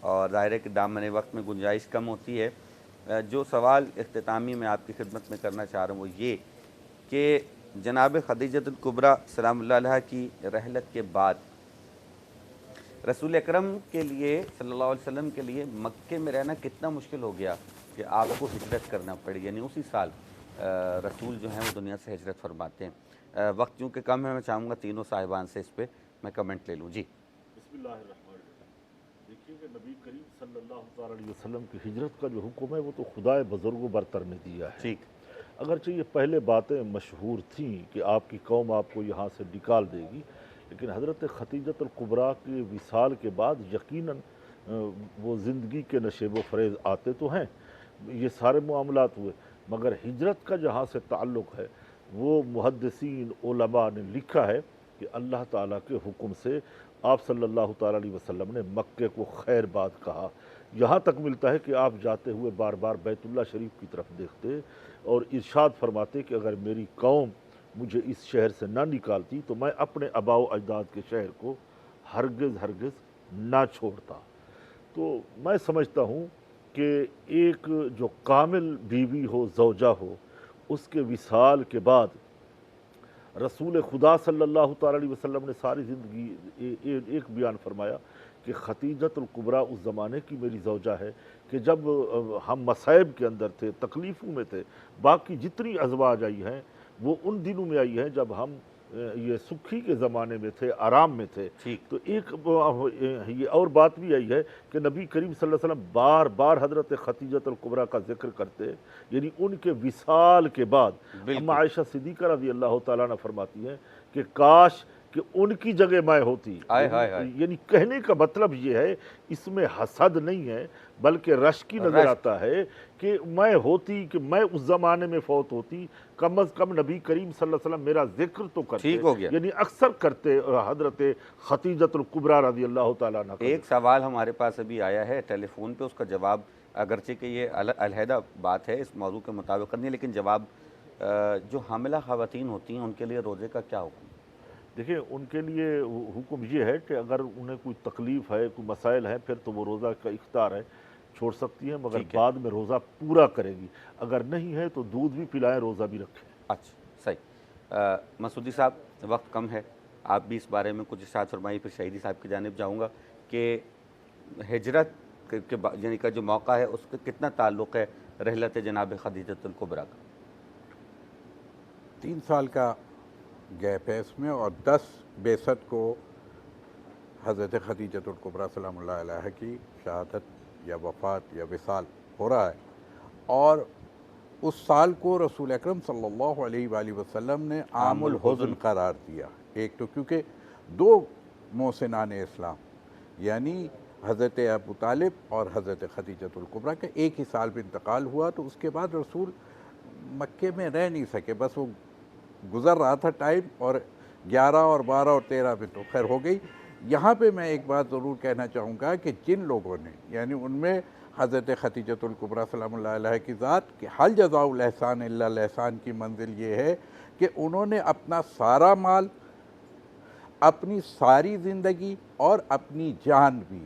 اور ظاہر ہے کہ دامن وقت میں گنجائش کم ہوتی ہے۔ جو سوال اختتامی میں آپ کی خدمت میں کرنا چاہ رہا ہوں وہ یہ کہ جناب خدیجۃ الکبریٰ سلام اللہ علیہا کی رحلت کے بعد رسول اکرم کے لیے صلی اللہ علیہ وسلم کے لیے مکے میں رہنا کتنا مشکل ہو گیا کہ آپ کو ہجرت کرنا پڑی، یعنی اسی سال رسول جو ہیں وہ دنیا سے ہجرت فرماتے ہیں۔ وقت چونکہ کم ہے، میں چاہوں گا تینوں صاحبان سے اس پہ میں کمنٹ لے لوں۔ جی بسم اللہ الرحمن الرحیم۔ دیکھیے کہ نبی کریم صلی اللہ علیہ وسلم کی ہجرت کا جو حکم ہے وہ تو خدا بزرگ و برتر نے دیا ہے۔ ٹھیک، اگرچہ یہ پہلے باتیں مشہور تھیں کہ آپ کی قوم آپ کو یہاں سے نکال دے گی، لیکن حضرت خدیجۃ الکبریٰ کے وصال کے بعد یقیناً وہ زندگی کے نشیب و فریز آتے تو ہیں، یہ سارے معاملات ہوئے، مگر ہجرت کا جہاں سے تعلق ہے وہ محدثین علماء نے لکھا ہے کہ اللہ تعالیٰ کے حکم سے آپ صلی اللہ تعالیٰ علیہ وسلم نے مکے کو خیر باد کہا، یہاں تک ملتا ہے کہ آپ جاتے ہوئے بار بار بیت اللہ شریف کی طرف دیکھتے اور ارشاد فرماتے کہ اگر میری قوم مجھے اس شہر سے نہ نکالتی تو میں اپنے آباء و اجداد کے شہر کو ہرگز نہ چھوڑتا۔ تو میں سمجھتا ہوں کہ ایک جو کامل بیوی ہو، زوجہ ہو، اس کے وصال کے بعد رسول خدا صلی اللہ تعالیٰ علیہ وسلم نے ساری زندگی ایک بیان فرمایا کہ خدیجۃ الکبریٰ اس زمانے کی میری زوجہ ہے کہ جب ہم مصائب کے اندر تھے، تکلیفوں میں تھے، باقی جتنی ازواج آئی ہیں وہ ان دنوں میں آئی ہے جب ہم یہ سکھی کے زمانے میں تھے، آرام میں تھے۔ تو ایک یہ اور بات بھی آئی ہے کہ نبی کریم صلی اللہ علیہ وسلم بار بار حضرت خدیجہ الکبریٰ کا ذکر کرتے، یعنی ان کے وصال کے بعد ہم عائشہ صدیقہ رضی اللہ تعالیٰ عنہ فرماتی ہیں کہ کاش کہ ان کی جگہ میں ہوتی۔ یعنی کہنے کا مطلب یہ ہے، اس میں حسد نہیں ہے بلکہ رشک کی نظر آتا ہے کہ میں ہوتی، کہ میں اس زمانے میں فوت ہوتی، کم از کم نبی کریم صلی اللہ علیہ وسلم میرا ذکر تو کرتے، یعنی اکثر کرتے حضرت خدیجہ الکبریٰ رضی اللہ تعالیٰ عنہ۔ ایک سوال ہمارے پاس ابھی آیا ہے ٹیلی فون پہ، اس کا جواب اگرچہ کہ یہ علیحدہ بات ہے، اس موضوع کے مطابق نہیں، لیکن جواب جو حاملہ خواتین ہوتی ہیں ان کے لیے روزے کا کیا حکم؟ دیکھیں ان کے لیے حکم یہ ہے کہ اگر انہیں کوئی تکلیف ہے، کوئی مسائل ہیں، پھر تو وہ روزہ کا اختیار ہے، چھوڑ سکتی ہیں، مگر بعد میں روزہ پورا کرے گی۔ اگر نہیں ہے تو دودھ بھی پلائیں، روزہ بھی رکھیں۔ اچھا، صحیح۔ مسعودی صاحب وقت کم ہے، آپ بھی اس بارے میں کچھ ارشاد فرمائیے، پھر شہیدی صاحب کی جانب جاؤں گا کہ ہجرت کے یعنی کا جو موقع ہے اس کا کتنا تعلق ہے رحلت جناب خدیجہ الکبریٰ کا؟ 3 سال کا گیپ ہے اس میں، اور 10 بعثت کو حضرت خدیجہ الکبریٰ سلام اللہ علیہ کی شہادت یا وفات یا وصال ہو رہا ہے، اور اس سال کو رسول اکرم صلی اللہ علیہ وآلہ وسلم نے عام الحزن قرار دیا۔ ایک تو کیونکہ 2 محسنان اسلام یعنی حضرت ابو طالب اور حضرت خدیجہ الکبریٰ کا ایک ہی سال میں انتقال ہوا، تو اس کے بعد رسول مکے میں رہ نہیں سکے، بس وہ گزر رہا تھا ٹائم، اور 11 اور 12 اور 13 میں تو خیر ہو گئی۔ یہاں پہ میں ایک بات ضرور کہنا چاہوں گا کہ جن لوگوں نے، یعنی ان میں حضرت خدیجہ الکبریٰ سلام اللہ علیہ کی ذات کہ حل جزاء الاحسان الا الاحسان کی منزل یہ ہے کہ انہوں نے اپنا سارا مال، اپنی ساری زندگی اور اپنی جان بھی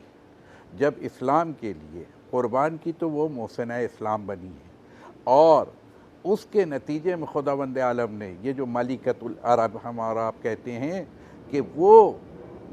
جب اسلام کے لیے قربان کی، تو وہ محسنہ اسلام بنی ہے، اور اس کے نتیجے میں خداوند عالم نے یہ جو ملکۃ العرب ہم اور آپ کہتے ہیں کہ وہ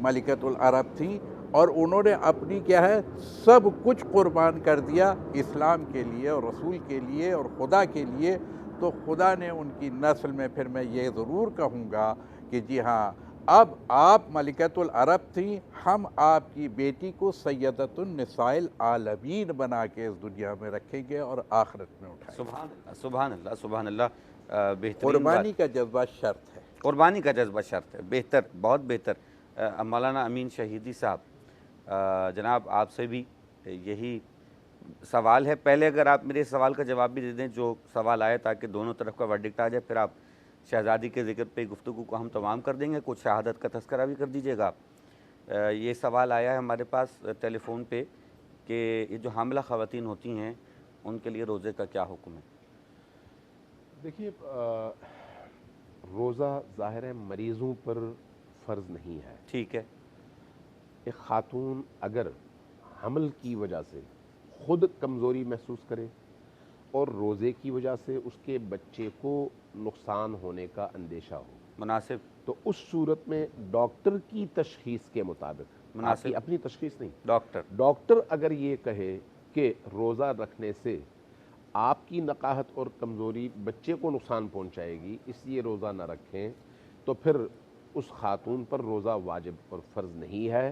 ملکۃ العرب تھیں، اور انہوں نے اپنی کیا ہے سب کچھ قربان کر دیا اسلام کے لیے اور رسول کے لیے اور خدا کے لیے، تو خدا نے ان کی نسل میں، پھر میں یہ ضرور کہوں گا کہ جی ہاں، اب آپ ملکۃ العرب تھیں، ہم آپ کی بیٹی کو سیدۃ النساء العالمین بنا کے اس دنیا میں رکھیں گے اور آخرت میں اٹھائیں گے۔ سبحان اللہ، سبحان اللہ، سبحان اللہ۔ بہترین قربانی کا جذبہ شرط ہے، قربانی کا جذبہ شرط ہے، بہتر، بہت بہتر۔ مولانا امین شہیدی صاحب، جناب آپ سے بھی یہی سوال ہے، پہلے اگر آپ میرے سوال کا جواب بھی دے دیں جو سوال آیا، تاکہ دونوں طرف کا ورڈکٹ آ جائے، پھر آپ شہزادی کے ذکر پہ گفتگو کو ہم تمام کر دیں گے، کچھ شہادت کا تذکرہ بھی کر دیجیے گا۔ یہ سوال آیا ہے ہمارے پاس ٹیلی فون پہ کہ یہ جو حاملہ خواتین ہوتی ہیں ان کے لیے روزے کا کیا حکم ہے؟ دیکھیے، روزہ ظاہر ہے مریضوں پر فرض نہیں ہے۔ ٹھیک ہے۔ ایک خاتون اگر حمل کی وجہ سے خود کمزوری محسوس کرے اور روزے کی وجہ سے اس کے بچے کو نقصان ہونے کا اندیشہ ہو، مناسب، تو اس صورت میں ڈاکٹر کی تشخیص کے مطابق، مناسب، آپ کی اپنی تشخیص نہیں، ڈاکٹر اگر یہ کہے کہ روزہ رکھنے سے آپ کی نقاہت اور کمزوری بچے کو نقصان پہنچائے گی، اس لیے روزہ نہ رکھیں، تو پھر اس خاتون پر روزہ واجب اور فرض نہیں ہے،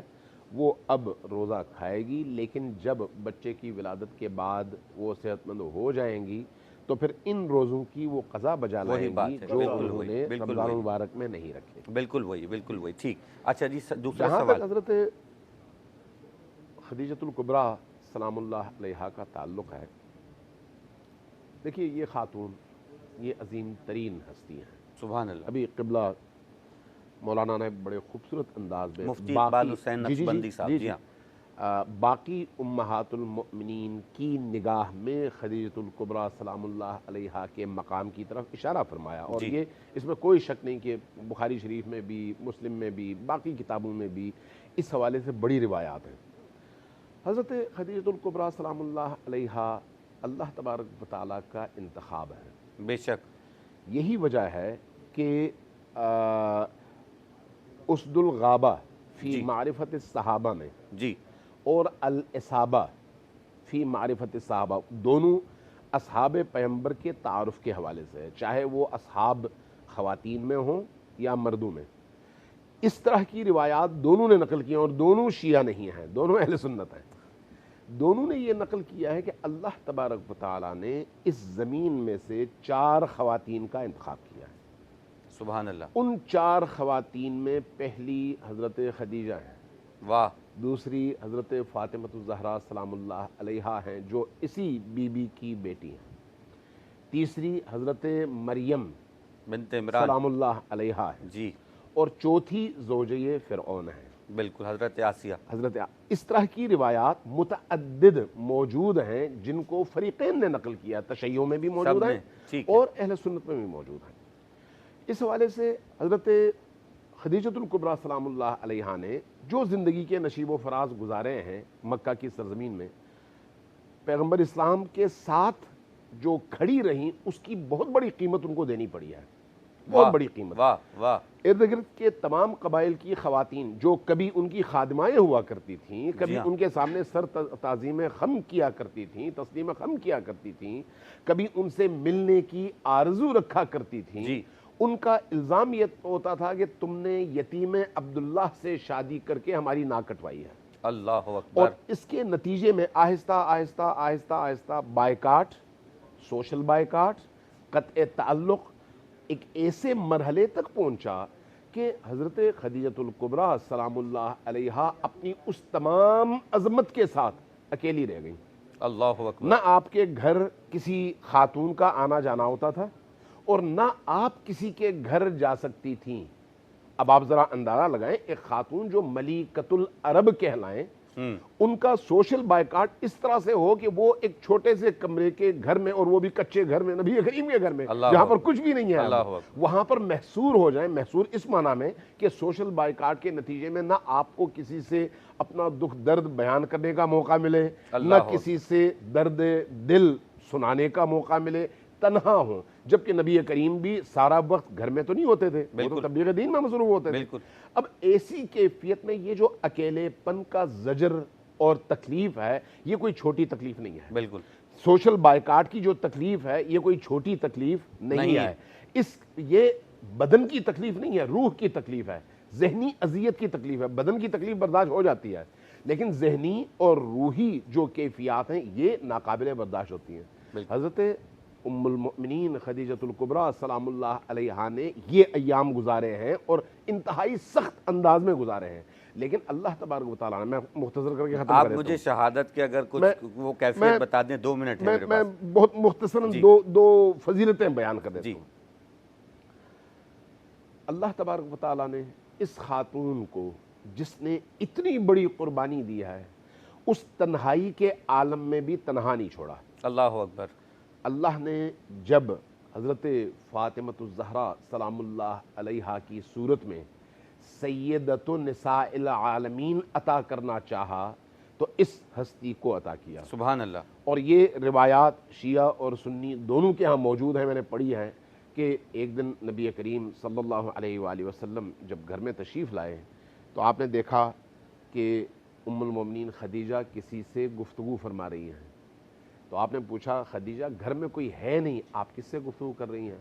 وہ اب روزہ کھائے گی، لیکن جب بچے کی ولادت کے بعد وہ صحت مند ہو جائیں گی تو پھر ان روزوں کی وہ قضا بجا لائیں گی جو انہوں نے رمضان المبارک میں نہیں رکھے۔ بالکل وہی، بالکل وہی، ٹھیک۔ اچھا جی، دوسرا جہاں سوال تک حضرت خدیجہ الکبریٰ سلام اللہ علیہا کا تعلق ہے، دیکھیے یہ خاتون یہ عظیم ترین ہستی ہیں، سبحان اللہ۔ ابھی قبلہ مولانا نے بڑے خوبصورت انداز میں مفتی اقبال حسین نقشبندی صاحب، جی ہاں، باقی امہات المؤمنین کی نگاہ میں خدیجہ الکبریٰ سلام اللہ علیہا کے مقام کی طرف اشارہ فرمایا، اور یہ اس میں کوئی شک نہیں کہ بخاری شریف میں بھی، مسلم میں بھی، باقی کتابوں میں بھی اس حوالے سے بڑی روایات ہیں۔ حضرت خدیجہ الکبریٰ سلام اللہ علیہا اللہ تبارک و تعالیٰ کا انتخاب ہے، بے شک۔ یہی وجہ ہے کہ اسد الغابہ فی معرفت الصحابہ میں جی اور الاصابہ فی معرفت الصحابہ دونوں اصحاب پیغمبر کے تعارف کے حوالے سے ہے، چاہے وہ اصحاب خواتین میں ہوں یا مردوں میں. اس طرح کی روایات دونوں نے نقل کی ہیں، اور دونوں شیعہ نہیں ہیں، دونوں اہل سنت ہیں. دونوں نے یہ نقل کیا ہے کہ اللہ تبارک و تعالیٰ نے اس زمین میں سے 4 خواتین کا انتخاب کیا ہے. سبحان اللہ. ان 4 خواتین میں پہلی حضرت خدیجہ ہیں، واہ. دوسری حضرت فاطمہ الزہرا سلام اللہ علیہا ہیں جو اسی بی بی کی بیٹی ہیں. تیسری حضرت مریم بنت عمران سلام اللہ علیہا ہے. جی. اور چوتھی زوجہ فرعون ہے، بالکل، حضرت آسیہ. اس طرح کی روایات متعدد موجود ہیں جن کو فریقین نے نقل کیا، تشیع میں بھی موجود سب نے، ہیں ٹھیک ہے. اور اہل سنت میں بھی موجود ہیں. اس حوالے سے حضرت خدیجۃ الکبریٰ سلام اللہ علیہا نے جو زندگی کے نشیب و فراز گزارے ہیں مکہ کی سرزمین میں، پیغمبر اسلام کے ساتھ جو کھڑی رہیں اس کی بہت بڑی قیمت ان کو دینی پڑی ہے، بہت بڑی قیمت. واہ واہ. ارد گرد کے تمام قبائل کی خواتین جو کبھی ان کی خادمائیں ہوا کرتی تھیں، کبھی ان کے سامنے سر تعظیم خم کیا کرتی تھیں، تسلیم خم کیا کرتی تھیں، کبھی ان سے ملنے کی آرزو رکھا کرتی تھیں، ان کا الزام یہ ہوتا تھا کہ تم نے یتیم عبداللہ سے شادی کر کے ہماری ناک کٹوائی ہے. اللہ اکبر. اور اس کے نتیجے میں آہستہ آہستہ آہستہ آہستہ بائیکاٹ، سوشل بائیکاٹ، قطع تعلق ایک ایسے مرحلے تک پہنچا کہ حضرت خدیجۃ الکبریٰ سلام اللہ علیہا اپنی اس تمام عظمت کے ساتھ اکیلی رہ گئیں. اللہ اکبر. نہ آپ کے گھر کسی خاتون کا آنا جانا ہوتا تھا اور نہ آپ کسی کے گھر جا سکتی تھیں. اب آپ ذرا اندازہ لگائیں، ایک خاتون جو ملیکۃ العرب کہلائیں، ان کا سوشل بائیکاٹ اس طرح سے ہو کہ وہ ایک چھوٹے سے کمرے کے گھر میں، اور وہ بھی کچے گھر میں، نبی کریم کے گھر میں جہاں پر کچھ بھی نہیں ہے، وہاں پر محصور ہو جائیں. محصور اس معنی میں کہ سوشل بائیکاٹ کے نتیجے میں نہ آپ کو کسی سے اپنا دکھ درد بیان کرنے کا موقع ملے، نہ کسی سے درد دل سنانے کا موقع ملے، تنہا ہوں. جبکہ نبی کریم بھی سارا وقت گھر میں تو نہیں ہوتے تھے، وہ تو تبلیغ دین میں مصروف ہوتے تھے. اب ایسی کیفیت میں یہ جو اکیلے پن کا زجر اور تکلیف ہے، یہ کوئی چھوٹی تکلیف نہیں ہے. بالکل. سوشل بائیکاٹ کی جو تکلیف ہے یہ کوئی چھوٹی تکلیف نہیں ہے. یہ بدن کی تکلیف نہیں ہے، روح کی تکلیف ہے، ذہنی اذیت کی تکلیف ہے. بدن کی تکلیف برداشت ہو جاتی ہے، لیکن ذہنی اور روحی جو کیفیات ہیں یہ ناقابل برداشت ہوتی ہیں. حضرت ام المؤمنین خدیجۃ الکبریٰ سلام اللہ علیہا نے یہ ایام گزارے ہیں اور انتہائی سخت انداز میں گزارے ہیں. لیکن اللہ تبارک و تعالیٰ نے، میں مختصر کر کے ختم آپ مجھے شہادت کے اگر کچھ وہ کیفیت بتا دیں، 2 منٹ ہے میرے پاس. میں بہت مختصراً دو فضیلتیں بیان کر دیتا ہوں. اللہ تبارک و تعالیٰ نے اس خاتون کو جس نے اتنی بڑی قربانی دی ہے، اس تنہائی کے عالم میں بھی تنہا نہیں چھوڑا. اللہ اکبر. اللہ نے جب حضرت فاطمہ الزہرا سلام اللہ علیہا کی صورت میں سیدۃ نساء العالمین عطا کرنا چاہا تو اس ہستی کو عطا کیا. سبحان اللہ. اور یہ روایات شیعہ اور سنی دونوں کے ہاں موجود ہیں، میں نے پڑھی ہے کہ ایک دن نبی کریم صلی اللہ علیہ وآلہ وسلم جب گھر میں تشریف لائے تو آپ نے دیکھا کہ ام المومنین خدیجہ کسی سے گفتگو فرما رہی ہیں. تو آپ نے پوچھا خدیجہ گھر میں کوئی ہے نہیں، آپ کس سے گفتگو کر رہی ہیں؟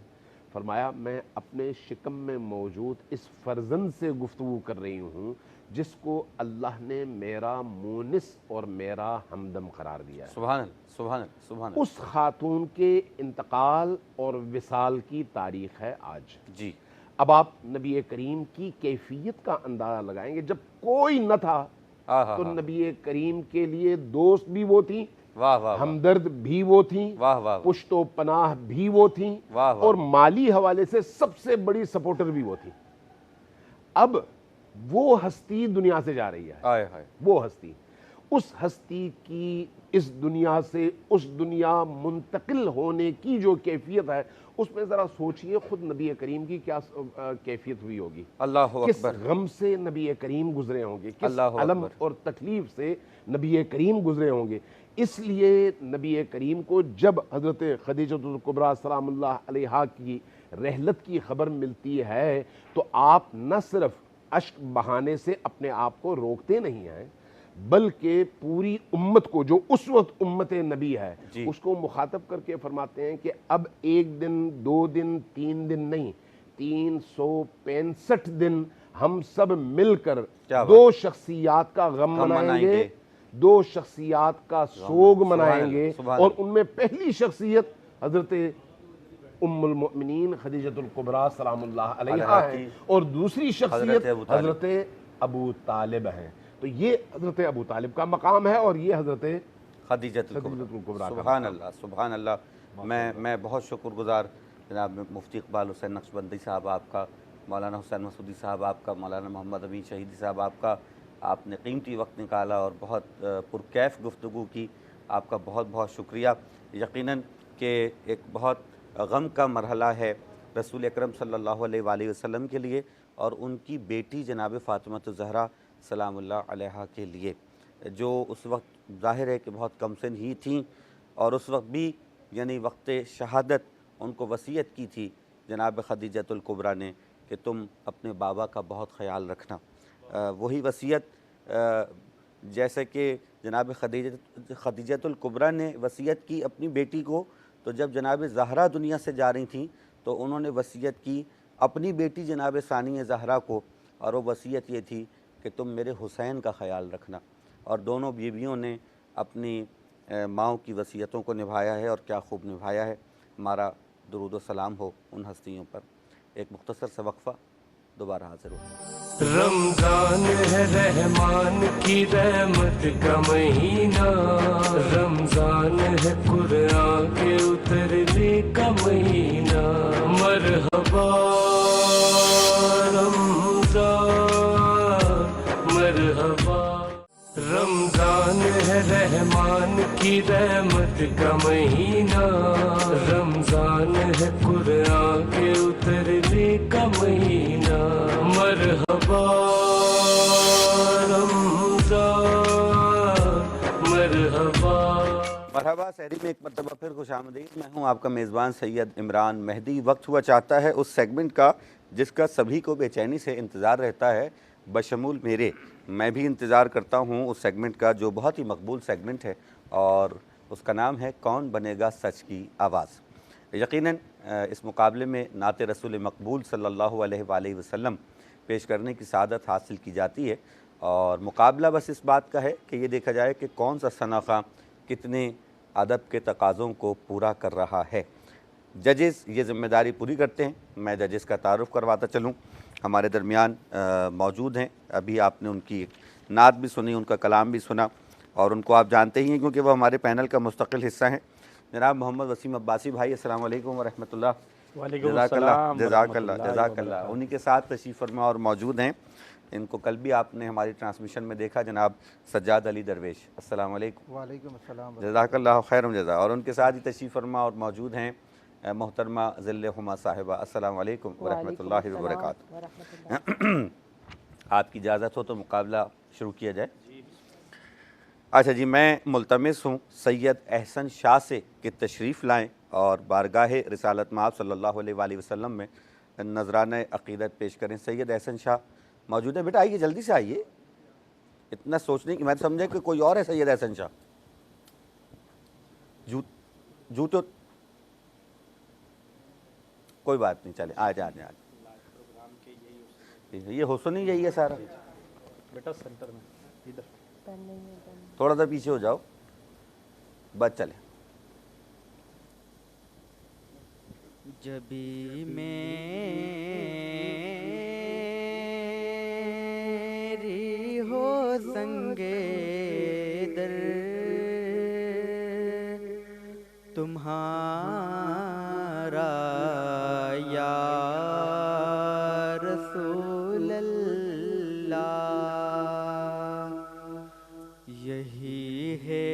فرمایا میں اپنے شکم میں موجود اس فرزند سے گفتگو کر رہی ہوں جس کو اللہ نے میرا مونس اور میرا ہمدم قرار دیا ہے. سبحان اللہ سبحان اللہ سبحان اللہ. اس خاتون کے انتقال اور وصال کی تاریخ ہے آج. جی. اب آپ نبی کریم کی کیفیت کا اندازہ لگائیں گے. جب کوئی نہ تھا تو نبی کریم کے لیے دوست بھی وہ تھیں، ہمدرد بھی وہ تھیں، پشت و پناہ بھی وہ تھیں، اور مالی حوالے سے سب سے بڑی سپورٹر بھی وہ تھیں. اب وہ ہستی دنیا سے جا رہی ہے. وہ ہستی، اس ہستی کی اس دنیا سے اس دنیا منتقل ہونے کی جو کیفیت ہے، اس میں ذرا سوچئے خود نبی کریم کی کیا کیفیت ہوئی ہوگی. اللہ اکبر. کس غم سے نبی کریم گزرے ہوں گے، کس علم اور تکلیف سے نبی کریم گزرے ہوں گے. اس لیے نبی کریم کو جب حضرت خدیجۃ الکبریٰ سلام اللہ علیہا کی رحلت کی خبر ملتی ہے تو آپ نہ صرف اشک بہانے سے اپنے آپ کو روکتے نہیں ہیں، بلکہ پوری امت کو جو اس وقت امت نبی ہے اس کو مخاطب کر کے فرماتے ہیں کہ اب 1 دن 2 دن 3 دن نہیں، 365 دن ہم سب مل کر کیا بات؟ 2 شخصیات کا غم منائیں گے، 2 شخصیات کا سوگ منائیں گے، سبحان اور ان میں پہلی شخصیت حضرت ام المؤمنین خدیجۃ الکبریٰ سلام اللہ علیہا ہے، اور دوسری شخصیت حضرت ابو طالب ہیں۔ تو یہ حضرت ابو طالب کا مقام ہے، اور یہ حضرت خدیجۃ الکبریٰ۔ سبحان اللہ، سبحان اللہ۔ میں بہت شکر گزار جناب مفتی اقبال حسین نقشبندی صاحب آپ کا، مولانا حسین مسعودی صاحب آپ کا، مولانا محمد امین شہیدی صاحب آپ کا، آپ نے قیمتی وقت نکالا اور بہت پرکیف گفتگو کی، آپ کا بہت بہت شکریہ۔ یقیناً کہ ایک بہت غم کا مرحلہ ہے رسول اکرم صلی اللہ علیہ وآلہ وسلم کے لیے اور ان کی بیٹی جناب فاطمہ الزہرا سلام اللہ علیہا کے لیے، جو اس وقت ظاہر ہے کہ بہت کم سن ہی تھیں، اور اس وقت بھی یعنی وقت شہادت ان کو وصیت کی تھی جناب خدیجۃ الکبریٰ نے کہ تم اپنے بابا کا بہت خیال رکھنا۔ وہی وصیت جیسے کہ جناب خدیجۃ الکبریٰ نے وصیت کی اپنی بیٹی کو، تو جب جناب زہرا دنیا سے جا رہی تھیں تو انہوں نے وصیت کی اپنی بیٹی جناب ثانی زہرا کو، اور وہ وصیت یہ تھی کہ تم میرے حسین کا خیال رکھنا۔ اور دونوں بیویوں نے اپنی ماؤں کی وصیتوں کو نبھایا ہے، اور کیا خوب نبھایا ہے۔ ہمارا درود و سلام ہو ان ہستیوں پر۔ ایک مختصر سا وقفہ، دوبارہ حاضر ہو۔ رمضان ہے رحمان کی رحمت کا مہینہ، رمضان ہے قرآن کے اترنے کا مہینہ، مرحبا رمضان مرحبا۔ رمضان ہے رحمان کی رحمت کا مہینہ، رمضان ہے قرآن کے اترنے کا مہینہ، مرحبا رمضان مرحبا۔ مرحبا سحری میں ایک مرتبہ پھر خوش آمدید۔ میں ہوں آپ کا میزبان سید عمران مہدی۔ وقت ہوا چاہتا ہے اس سیگمنٹ کا جس کا سبھی کو بے چینی سے انتظار رہتا ہے، بشمول میرے۔ میں بھی انتظار کرتا ہوں اس سیگمنٹ کا جو بہت ہی مقبول سیگمنٹ ہے، اور اس کا نام ہے کون بنے گا سچ کی آواز۔ یقیناً اس مقابلے میں نعت رسول مقبول صلی اللہ علیہ وآلہ وسلم پیش کرنے کی سعادت حاصل کی جاتی ہے، اور مقابلہ بس اس بات کا ہے کہ یہ دیکھا جائے کہ کون سا ثناخواں کتنے ادب کے تقاضوں کو پورا کر رہا ہے۔ ججز یہ ذمہ داری پوری کرتے ہیں۔ میں ججز کا تعارف کرواتا چلوں، ہمارے درمیان موجود ہیں۔ ابھی آپ نے ان کی نعت بھی سنی، ان کا کلام بھی سنا، اور ان کو آپ جانتے ہی ہیں کیونکہ وہ ہمارے پینل کا مستقل حصہ ہیں۔ جناب محمد وسیم عباسی بھائی، السلام علیکم ورحمۃ اللہ۔ جزاک اللہ۔ انہی کے ساتھ تشریف فرما اور موجود ہیں، ان کو کل بھی آپ نے ہماری ٹرانسمیشن میں دیکھا، جناب سجاد علی درویش، السلام علیکم۔ وعلیکم السلام۔ جزاک اللہ خیر جزا۔ اور ان کے ساتھ ہی تشریف فرما اور موجود ہیں محترمہ ذل ہما صاحبہ، السلام علیکم ورحمۃ اللہ وبرکاتہ۔ آپ کی اجازت ہو تو مقابلہ شروع کیا جائے۔ اچھا جی، میں ملتمس ہوں سید احسن شاہ سے کہ تشریف لائیں اور بارگاہ رسالت مآب صلی اللہ علیہ وآلہ وسلم میں نذرانہ عقیدت پیش کریں۔ سید احسن شاہ موجود ہے؟ بیٹا آئیے، جلدی سے آئیے، اتنا سوچنے کی میں سمجھے کہ کوئی اور ہے سید احسن شاہ۔ جوتو کوئی بات نہیں، چلے آ جائیں۔ یہ حسن ہی یہی ہے سارا۔ بیٹا سینٹر میں ادھر تھوڑا سا پیچھے ہو جاؤ، بس چلے۔ جبھی میری ہو سنگے در تمہارا یا رسول اللہ، یہی ہے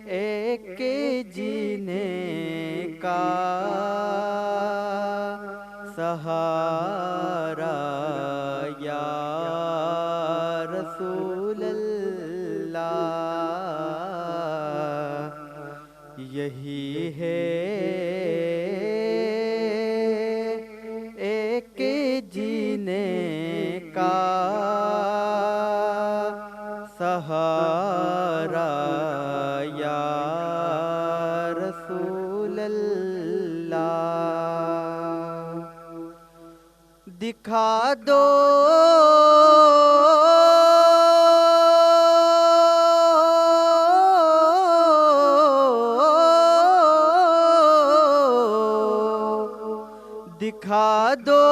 ایک جینے کا سہارا یا رسول اللہ، یہی ہے ایک جینے کا سہارا یا رسول اللہ۔ دکھا دو دکھا دو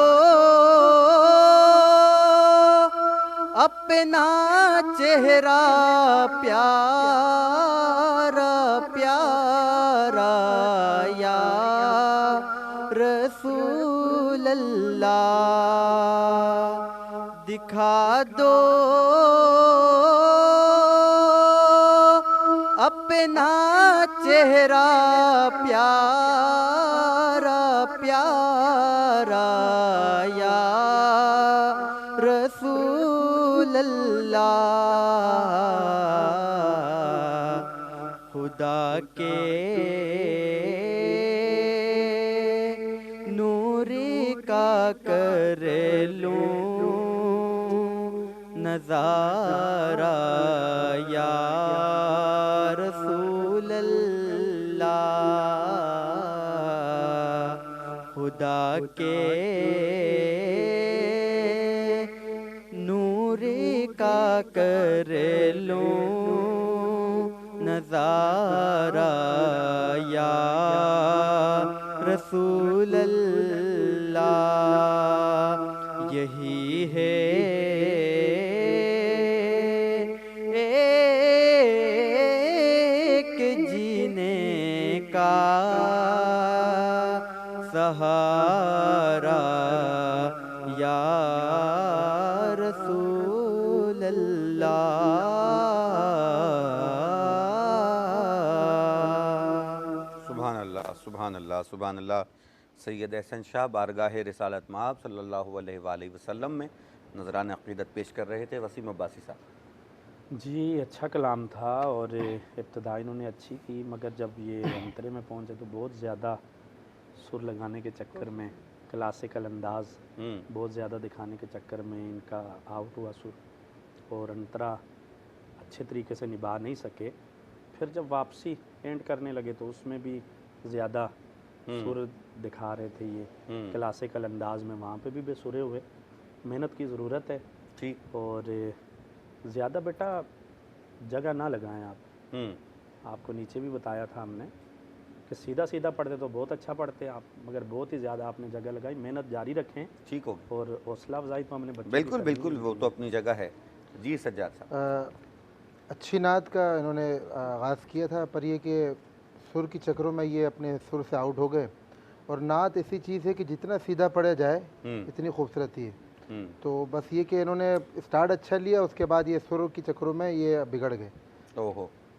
اپنا چہرہ پیارا پیارا یا رسول اللہ دکھا دو اپنا چہرہ پیارا پیارا یا رسول اللہ خدا کے نور کا کر لوں نظارہ یا رسول اللہ خدا کے نور کا کر لوں نظارہ یا رسول اللہ یہی ہے ایک جینے کا سہارا یا رسول اللہ سبحان اللہ سبحان اللہ سبحان اللہ سید احسن شاہ بارگاہ رسالت مآب صلی اللہ علیہ وآلہ وسلم میں نذران عقیدت پیش کر رہے تھے وسیم عباسی صاحب۔ جی اچھا کلام تھا اور ابتدا انہوں نے اچھی کی، مگر جب یہ انترے میں پہنچے تو بہت زیادہ سر لگانے کے چکر میں کلاسیکل انداز بہت زیادہ دکھانے کے چکر میں ان کا آؤٹ ہوا سر اور انترا اچھے طریقے سے نبھا نہیں سکے۔ پھر جب واپسی اینڈ کرنے لگے تو اس میں بھی زیادہ سر دکھا رہے تھے یہ کلاسیکل انداز میں، وہاں پہ بھی بے سرے ہوئے۔ محنت کی ضرورت ہے ٹھیک، اور زیادہ بیٹا جگہ نہ لگائیں آپ۔ آپ کو نیچے بھی بتایا تھا ہم نے کہ سیدھا سیدھا پڑھتے تو بہت اچھا پڑھتے آپ، مگر بہت ہی زیادہ آپ نے جگہ لگائی۔ محنت جاری رکھیں ٹھیک ہو اور حوصلہ افزائی تو ہم نے بچوں بالکل بالکل وہ تو اپنی جگہ ہے۔ جی سجاد صاحب، اچھی نعت کا انہوں نے آغاز کیا تھا، پر یہ کہ سر کی چکروں میں یہ اپنے سر سے آؤٹ ہو گئے، اور نعت ایسی چیز ہے کہ جتنا سیدھا پڑھا جائے اتنی خوبصورتی ہے۔ تو بس یہ کہ انہوں نے سٹارٹ اچھا لیا، اس کے بعد یہ سر کی چکروں میں یہ بگڑ گئے۔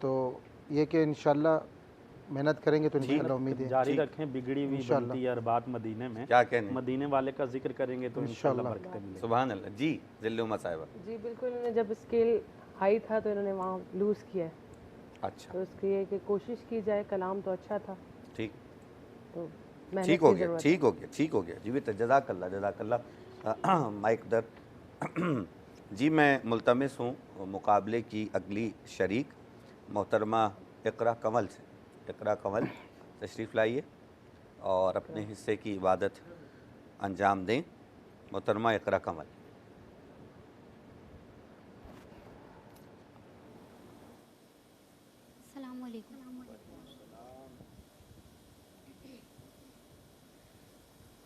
تو یہ کہ انشاءاللہ محنت کریں گے تو انشاءاللہ امید ہے جاری رکھیں۔ بگڑی ہوئی بنتی ہے بات مدینے میں، کیا کہنے، مدینے والے کا ذکر کریں گے تو انشاءاللہ برکتیں ملیں گی۔ سبحان اللہ۔ جی ذل عمر صاحبہ، جی بالکل، انہوں نے جب اسکیل ہائی تھا تو انہوں نے وہاں لوز کیا ہے، اچھا تو اس کی یہ کہ کوشش کی جائے، کلام تو اچھا تھا، ٹھیک تو محنت ٹھیک کی ہو گیا ضرورت ہے۔ ٹھیک ہو گیا ٹھیک ہو گیا جی بیٹا، جزاک اللہ جزاک اللہ۔ مائک در جی میں ملتمس ہوں مقابلے کی اگلی شریک محترمہ اقرا کنول سے۔ اقرا کنول تشریف لائیے اور اپنے حصے کی عبادت انجام دیں۔ محترمہ اقرا کنول۔ السلام علیکم۔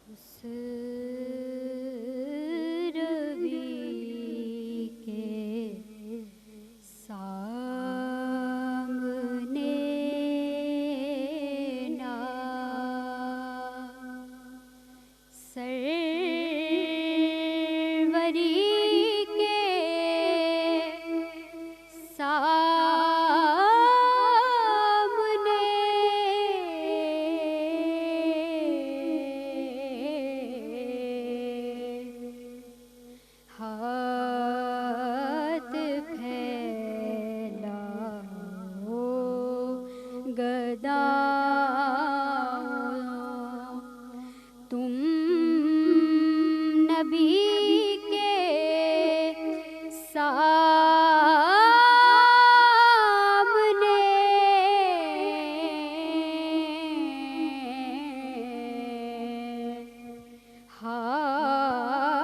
اس روی کے سامنے نا سروری کے ہاتھ پھیلاؤ گدا تم نبی کے سامنے ہاتھ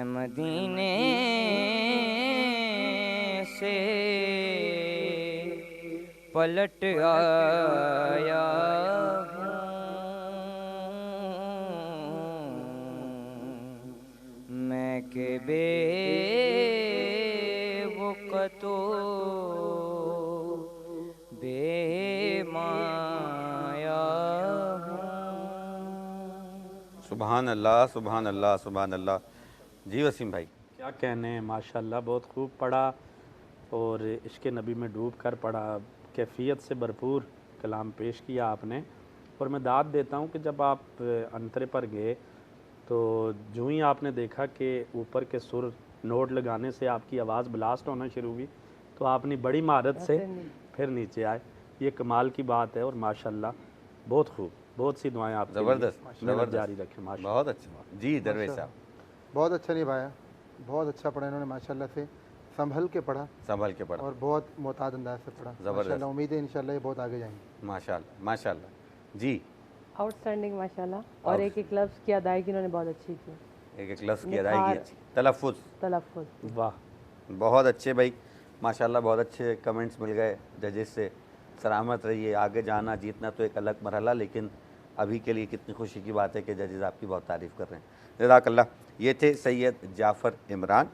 میں مدینے سے پلٹ آیا ہوں، میں کہ بے وقت و بے مایا ہوں۔ سبحان اللہ سبحان اللہ سبحان اللہ۔ جی وسیم بھائی، کیا کہنے ہیں، ماشاءاللہ بہت خوب پڑھا اور عشق نبی میں ڈوب کر پڑھا، کیفیت سے بھرپور کلام پیش کیا آپ نے۔ اور میں داد دیتا ہوں کہ جب آپ انترے پر گئے تو جو ہی آپ نے دیکھا کہ اوپر کے سر نوٹ لگانے سے آپ کی آواز بلاسٹ ہونا شروع ہوئی تو آپ نے بڑی مہارت سے پھر نیچے آئے، یہ کمال کی بات ہے اور ماشاءاللہ بہت خوب، بہت سی دعائیں آپ کے لیے، زبردست محنت جاری رکھیں ماشاءاللہ۔ بہت اچھا۔ جی درویش صاحب، بہت اچھا نبھایا، بہت اچھا پڑھا انہوں نے ماشاءاللہ سے، سنبھل کے پڑھا سنبھل کے پڑھا، اور بہت محتاط انداز سے پڑھا ماشاءاللہ۔ امید ہے انشاءاللہ یہ بہت آگے جائیں گے ماشاءاللہ ماشاءاللہ۔ جی آؤٹ اسٹینڈنگ ماشاءاللہ، اور ایک ایک لفظ کی ادائیگی انہوں نے بہت اچھی کی، ایک ایک لفظ کی ادائیگی اچھی، تلفظ تلفظ۔ واہ، بہت اچھے بھائی ماشاءاللہ، بہت اچھے کمنٹس مل گئے ججز سے۔ سلامت رہیے، آگے جانا جیتنا تو ایک الگ مرحلہ، لیکن ابھی کے لیے کتنی خوشی کی بات ہے کہ ججز آپ کی بہت تعریف کر رہے ہیں، جزاک اللہ۔ یہ تھے سید جعفر عمران،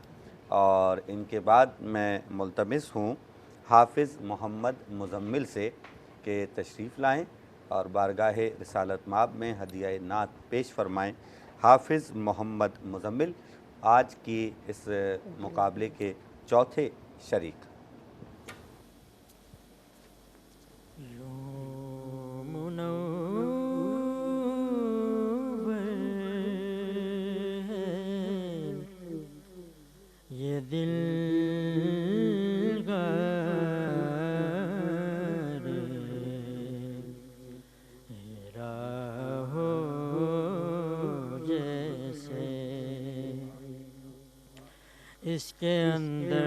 اور ان کے بعد میں ملتمس ہوں حافظ محمد مزمل سے کہ تشریف لائیں اور بارگاہ رسالت مآب میں ہدیہ نعت پیش فرمائیں۔ حافظ محمد مزمل آج کی اس مقابلے کے چوتھے شریک۔ یہ دل راہ ہو جیسے اس کے اندر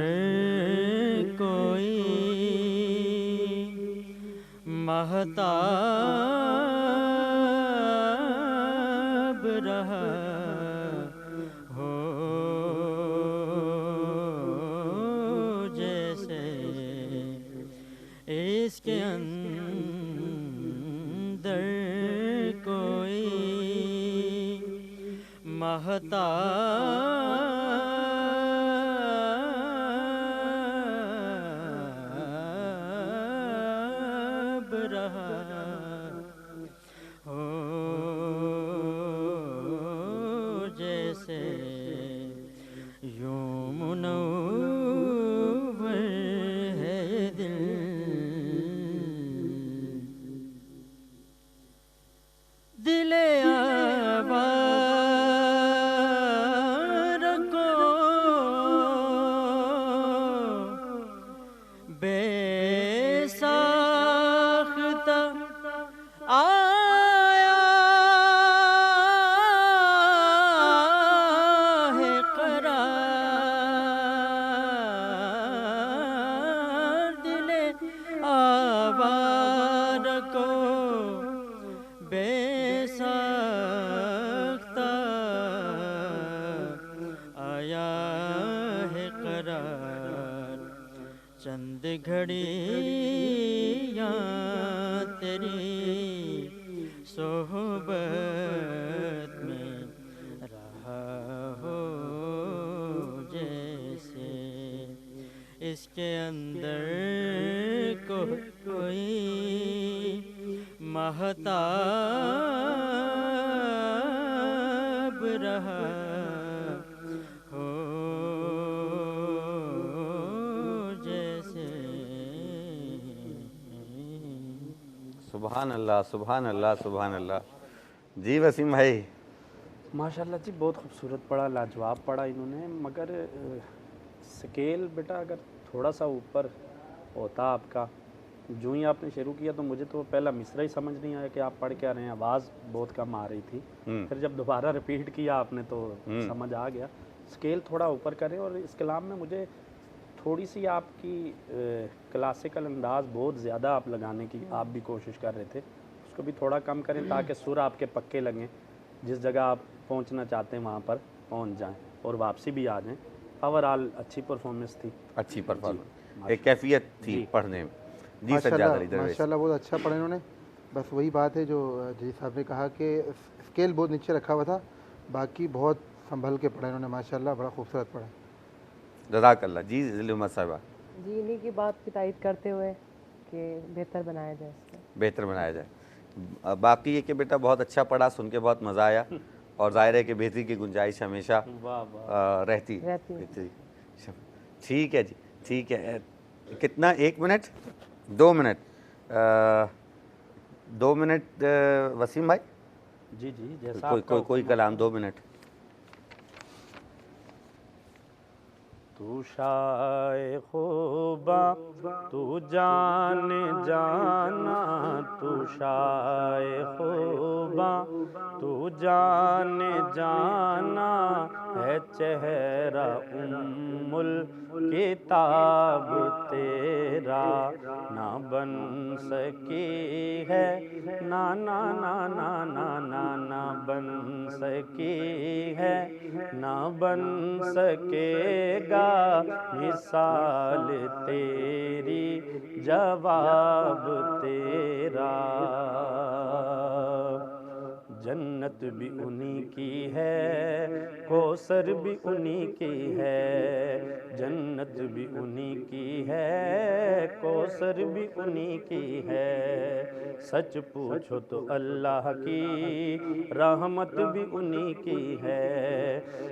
کوئی مہتاب رہا ہو جیسے اس کے اندر کوئی مہتاب رہا ہو جیسے یوں منور ہے دل دل آوارہ کو بے ساختہ آیا ہے قرار، دل آوارہ کو بے ساختہ آیا ہے قرار، چند گھڑیاں تیری صحبت میں رہا ہو جیسے اس کے اندر کوئی مہتاب رہا ہو جیسے۔ سبحان اللہ سبحان اللہ سبحان اللہ۔ جی وسیم بھائی، ماشاءاللہ جی بہت خوبصورت پڑھا، لاجواب پڑھا انہوں نے، مگر سکیل بیٹا اگر تھوڑا سا اوپر ہوتا آپ کا، جو ہی آپ نے شروع کیا تو مجھے تو پہلا مصرع ہی سمجھ نہیں آیا کہ آپ پڑھ کیا رہے ہیں، آواز بہت کم آ رہی تھی، پھر جب دوبارہ ریپیٹ کیا آپ نے تو سمجھ آ گیا۔ سکیل تھوڑا اوپر کریں، اور اس کلام میں مجھے تھوڑی سی آپ کی کلاسیکل انداز بہت زیادہ آپ لگانے کی آپ بھی کوشش کر رہے تھے، اس کو بھی تھوڑا کم کریں تاکہ سر آپ کے پکے لگیں، جس جگہ آپ پہنچنا چاہتے ہیں وہاں پر پہنچ جائیں۔ اور واپسی بھی آ جائیں. اوورآل اچھی پرفارمنس تھی. اچھی پرفارمنس, ایک کیفیت تھی پڑھنے میں. جی سجاد علی درویش. ماشاءاللہ بہت اچھا پڑھا انہوں نے. بس وہی بات ہے جو جی صاحب نے کہا کہ اسکیل بہت نیچے رکھا ہوا تھا, باقی بہت سنبھل کے پڑھا انہوں نے ماشاءاللہ, بڑا خوبصورت پڑھا. جزاک اللہ. جی ذیل احمد صاحبہ. جی انہیں کی بات کی تائید کرتے ہوئے کہ بہتر بنایا جائے اس کو. بہتر بنایا جائے. باقی یہ کہ بیٹا بہت اچھا پڑھا, سن کے بہت مزہ آیا, اور ظاہر ہے کہ بہتری کی گنجائش ہمیشہ رہتی. ٹھیک ہے جی, ٹھیک ہے. کتنا, 1 منٹ 2 منٹ 2 منٹ وسیم بھائی. جی جی جیسا کوئی کلام 2 منٹ. تو شائے خوباں تو جان جانا, تو شائے خوباں تو جان جانا, ہے چہرہ ام الکتاب تیرا, نہ بن سکی ہے نا نا نا نا نا نا نہ بن سکی ہے, نہ بن سکے گا مثال تیری, جواب تیرا. جنت بھی انہی کی ہے, کوثر بھی انہی کی ہے, جنت بھی انہی کی ہے, کوثر بھی انہی کی ہے. سچ پوچھو تو اللہ کی رحمت بھی انہی کی ہے.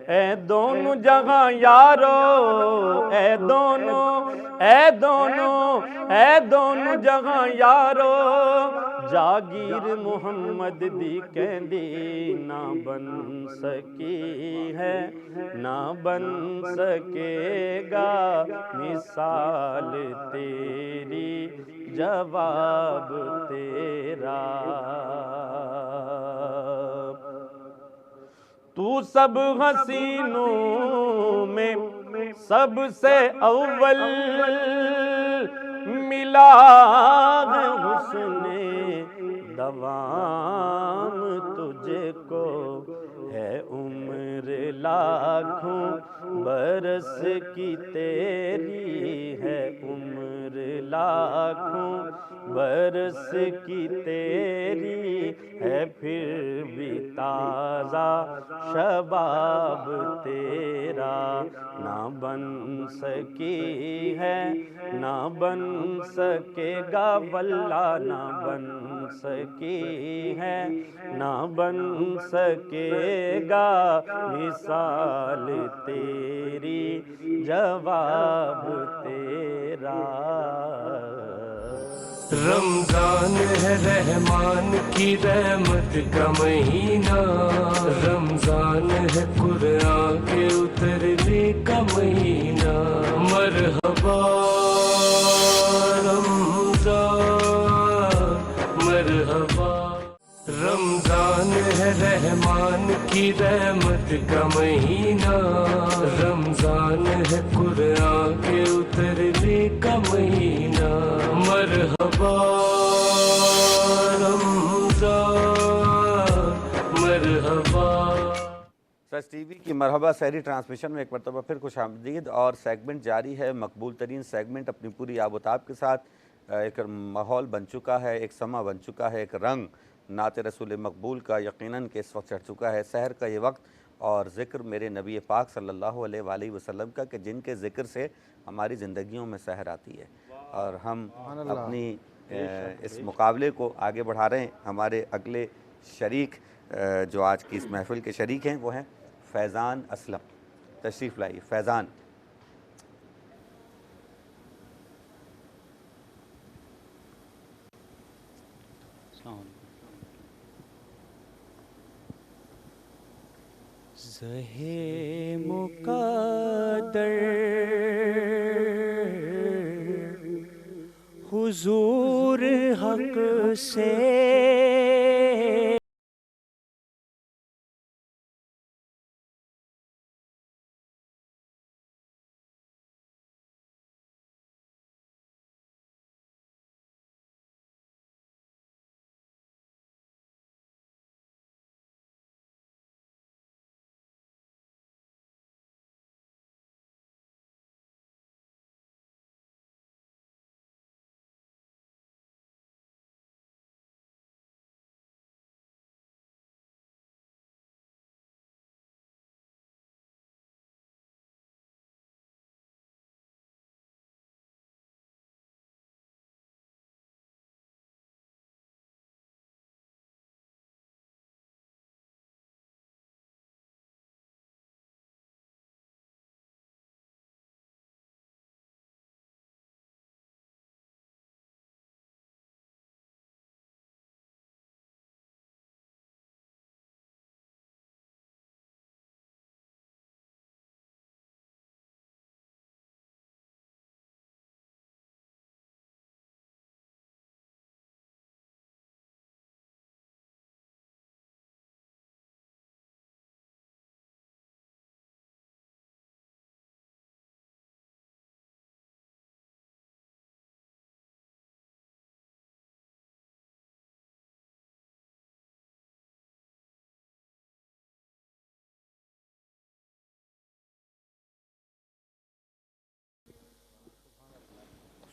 اے دونوں جہاں یارو, اے دونوں جہاں یارو, جاگیر محمد دی کہندی, نہ بن سکی ہے نہ بن سکے گا مثال تیری, جواب تیرا. تو سب حسینوں میں سب سے اول ملا ہے حسن دوام تجھ کو, ہے عمر لاکھوں برس کی تیری, ہے عمر لاکھوں برس کی تیری, ہے پھر بھی تازہ شباب تیرا. نہ بن سکی ہے نہ بن سکے گا, واللہ نہ بن سکی ہے نہ بن سکے گا مثال تیری, جواب تیرا. رمضان ہے رحمان کی رحمت کا مہینہ, رمضان ہے قرآن کے اترنے کا مہینہ. مرحبا رمضان مرحبا. رمضان ہے رحمان کی رحمت کا مہینہ, رمضان ہے قرآن کے اترنے کا مہینہ. مرحبا رمضان مرحبا. سچ ٹی وی کی مرحبا سحری ٹرانسمیشن میں ایک مرتبہ پھر خوش آمدید, اور سیگمنٹ جاری ہے, مقبول ترین سیگمنٹ اپنی پوری آب و تاب کے ساتھ. ایک ماحول بن چکا ہے, ایک سما بن چکا ہے, ایک رنگ نعت رسول مقبول کا یقیناً کہ اس وقت چڑھ چکا ہے. سحر کا یہ وقت اور ذکر میرے نبی پاک صلی اللہ علیہ وآلہ وسلم کا, کہ جن کے ذکر سے ہماری زندگیوں میں سحر آتی ہے. اور ہم اپنی اس مقابلے کو آگے بڑھا رہے ہیں. ہمارے اگلے شریک جو آج کی اس محفل کے شریک ہیں وہ ہیں فیضان اسلم. تشریف لائیے فیضان. زہے مقدر حضور حق سے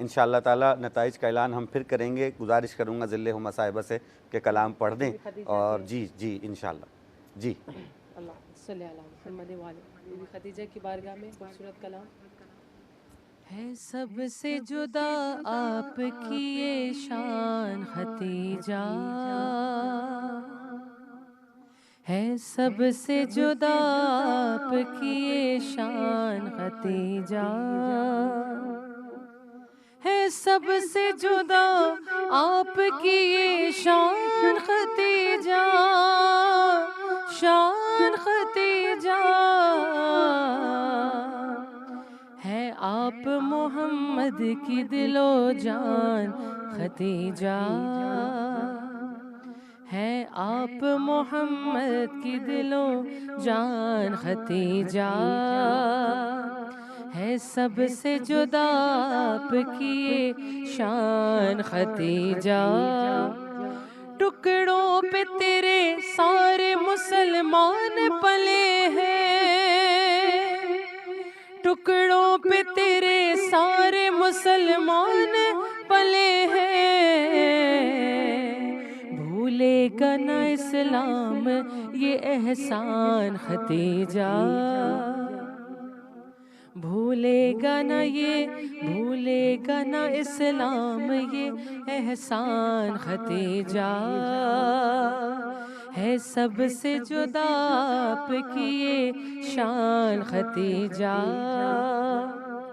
انشاءاللہ تعالیٰ نتائج کا اعلان ہم پھر کریں گے. گزارش کروں گا ذل ہما صاحبہ سے کہ کلام پڑھ دیں. اور جی انشاءاللہ. جی اللہ صلی اللہ محمد والے بی بی خدیجہ کی بارگاہ میں خوبصورت کلام. ہے سب سے جدا آپ کی یہ شان ختیجہ، ہے سب سے جدا آپ کی یہ شان ختیجہ، ہے سب سے جدا آپ کی یہ شان ختیجہ، شان ختیجہ. ہے آپ محمد کی دل و جان ختیجہ، ہے آپ محمد کی دل و جان ختیجہ، ہے سب سے جدا آپ کی شان ختیجہ. ٹکڑوں پہ تیرے سارے مسلمان پلے ہیں، ٹکڑوں پہ تیرے سارے مسلمان پلے ہیں. بھولے گا نہ اسلام یہ احسان ختیجہ، بھولے گا نہ یہ، بھولے گا نہ اسلام یہ احسان ختیجہ، ہے سب سے جدا آپ کی یہ شان ختیجہ.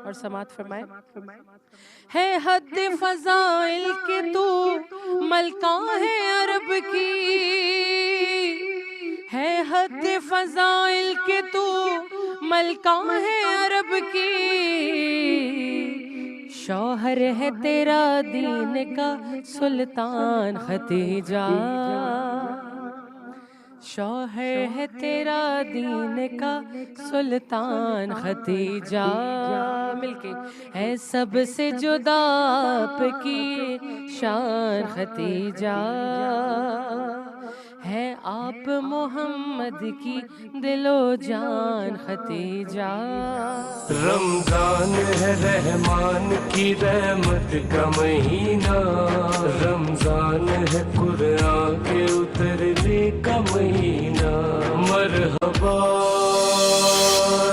اور سماعت فرمائے. ہے حد فضائل کے تو ملکہ ہے عرب کی، ہے حد فضائل کے تو ملکہ ہے عرب کی. شوہر ہے تیرا دین کا سلطان ختیجہ، شوہر ہے تیرا دین کا سلطان ختیجہ. مل کے. ہے سب سے جدا آپ کی شان ختیجہ، ہے آپ محمد کی دل و جان ختیجہ. رمضان ہے رحمان کی رحمت کا مہینہ، رمضان ہے قرآن کے اترنے کا مہینہ. مرحبا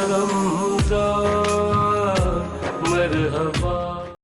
رمضان، مرحبا.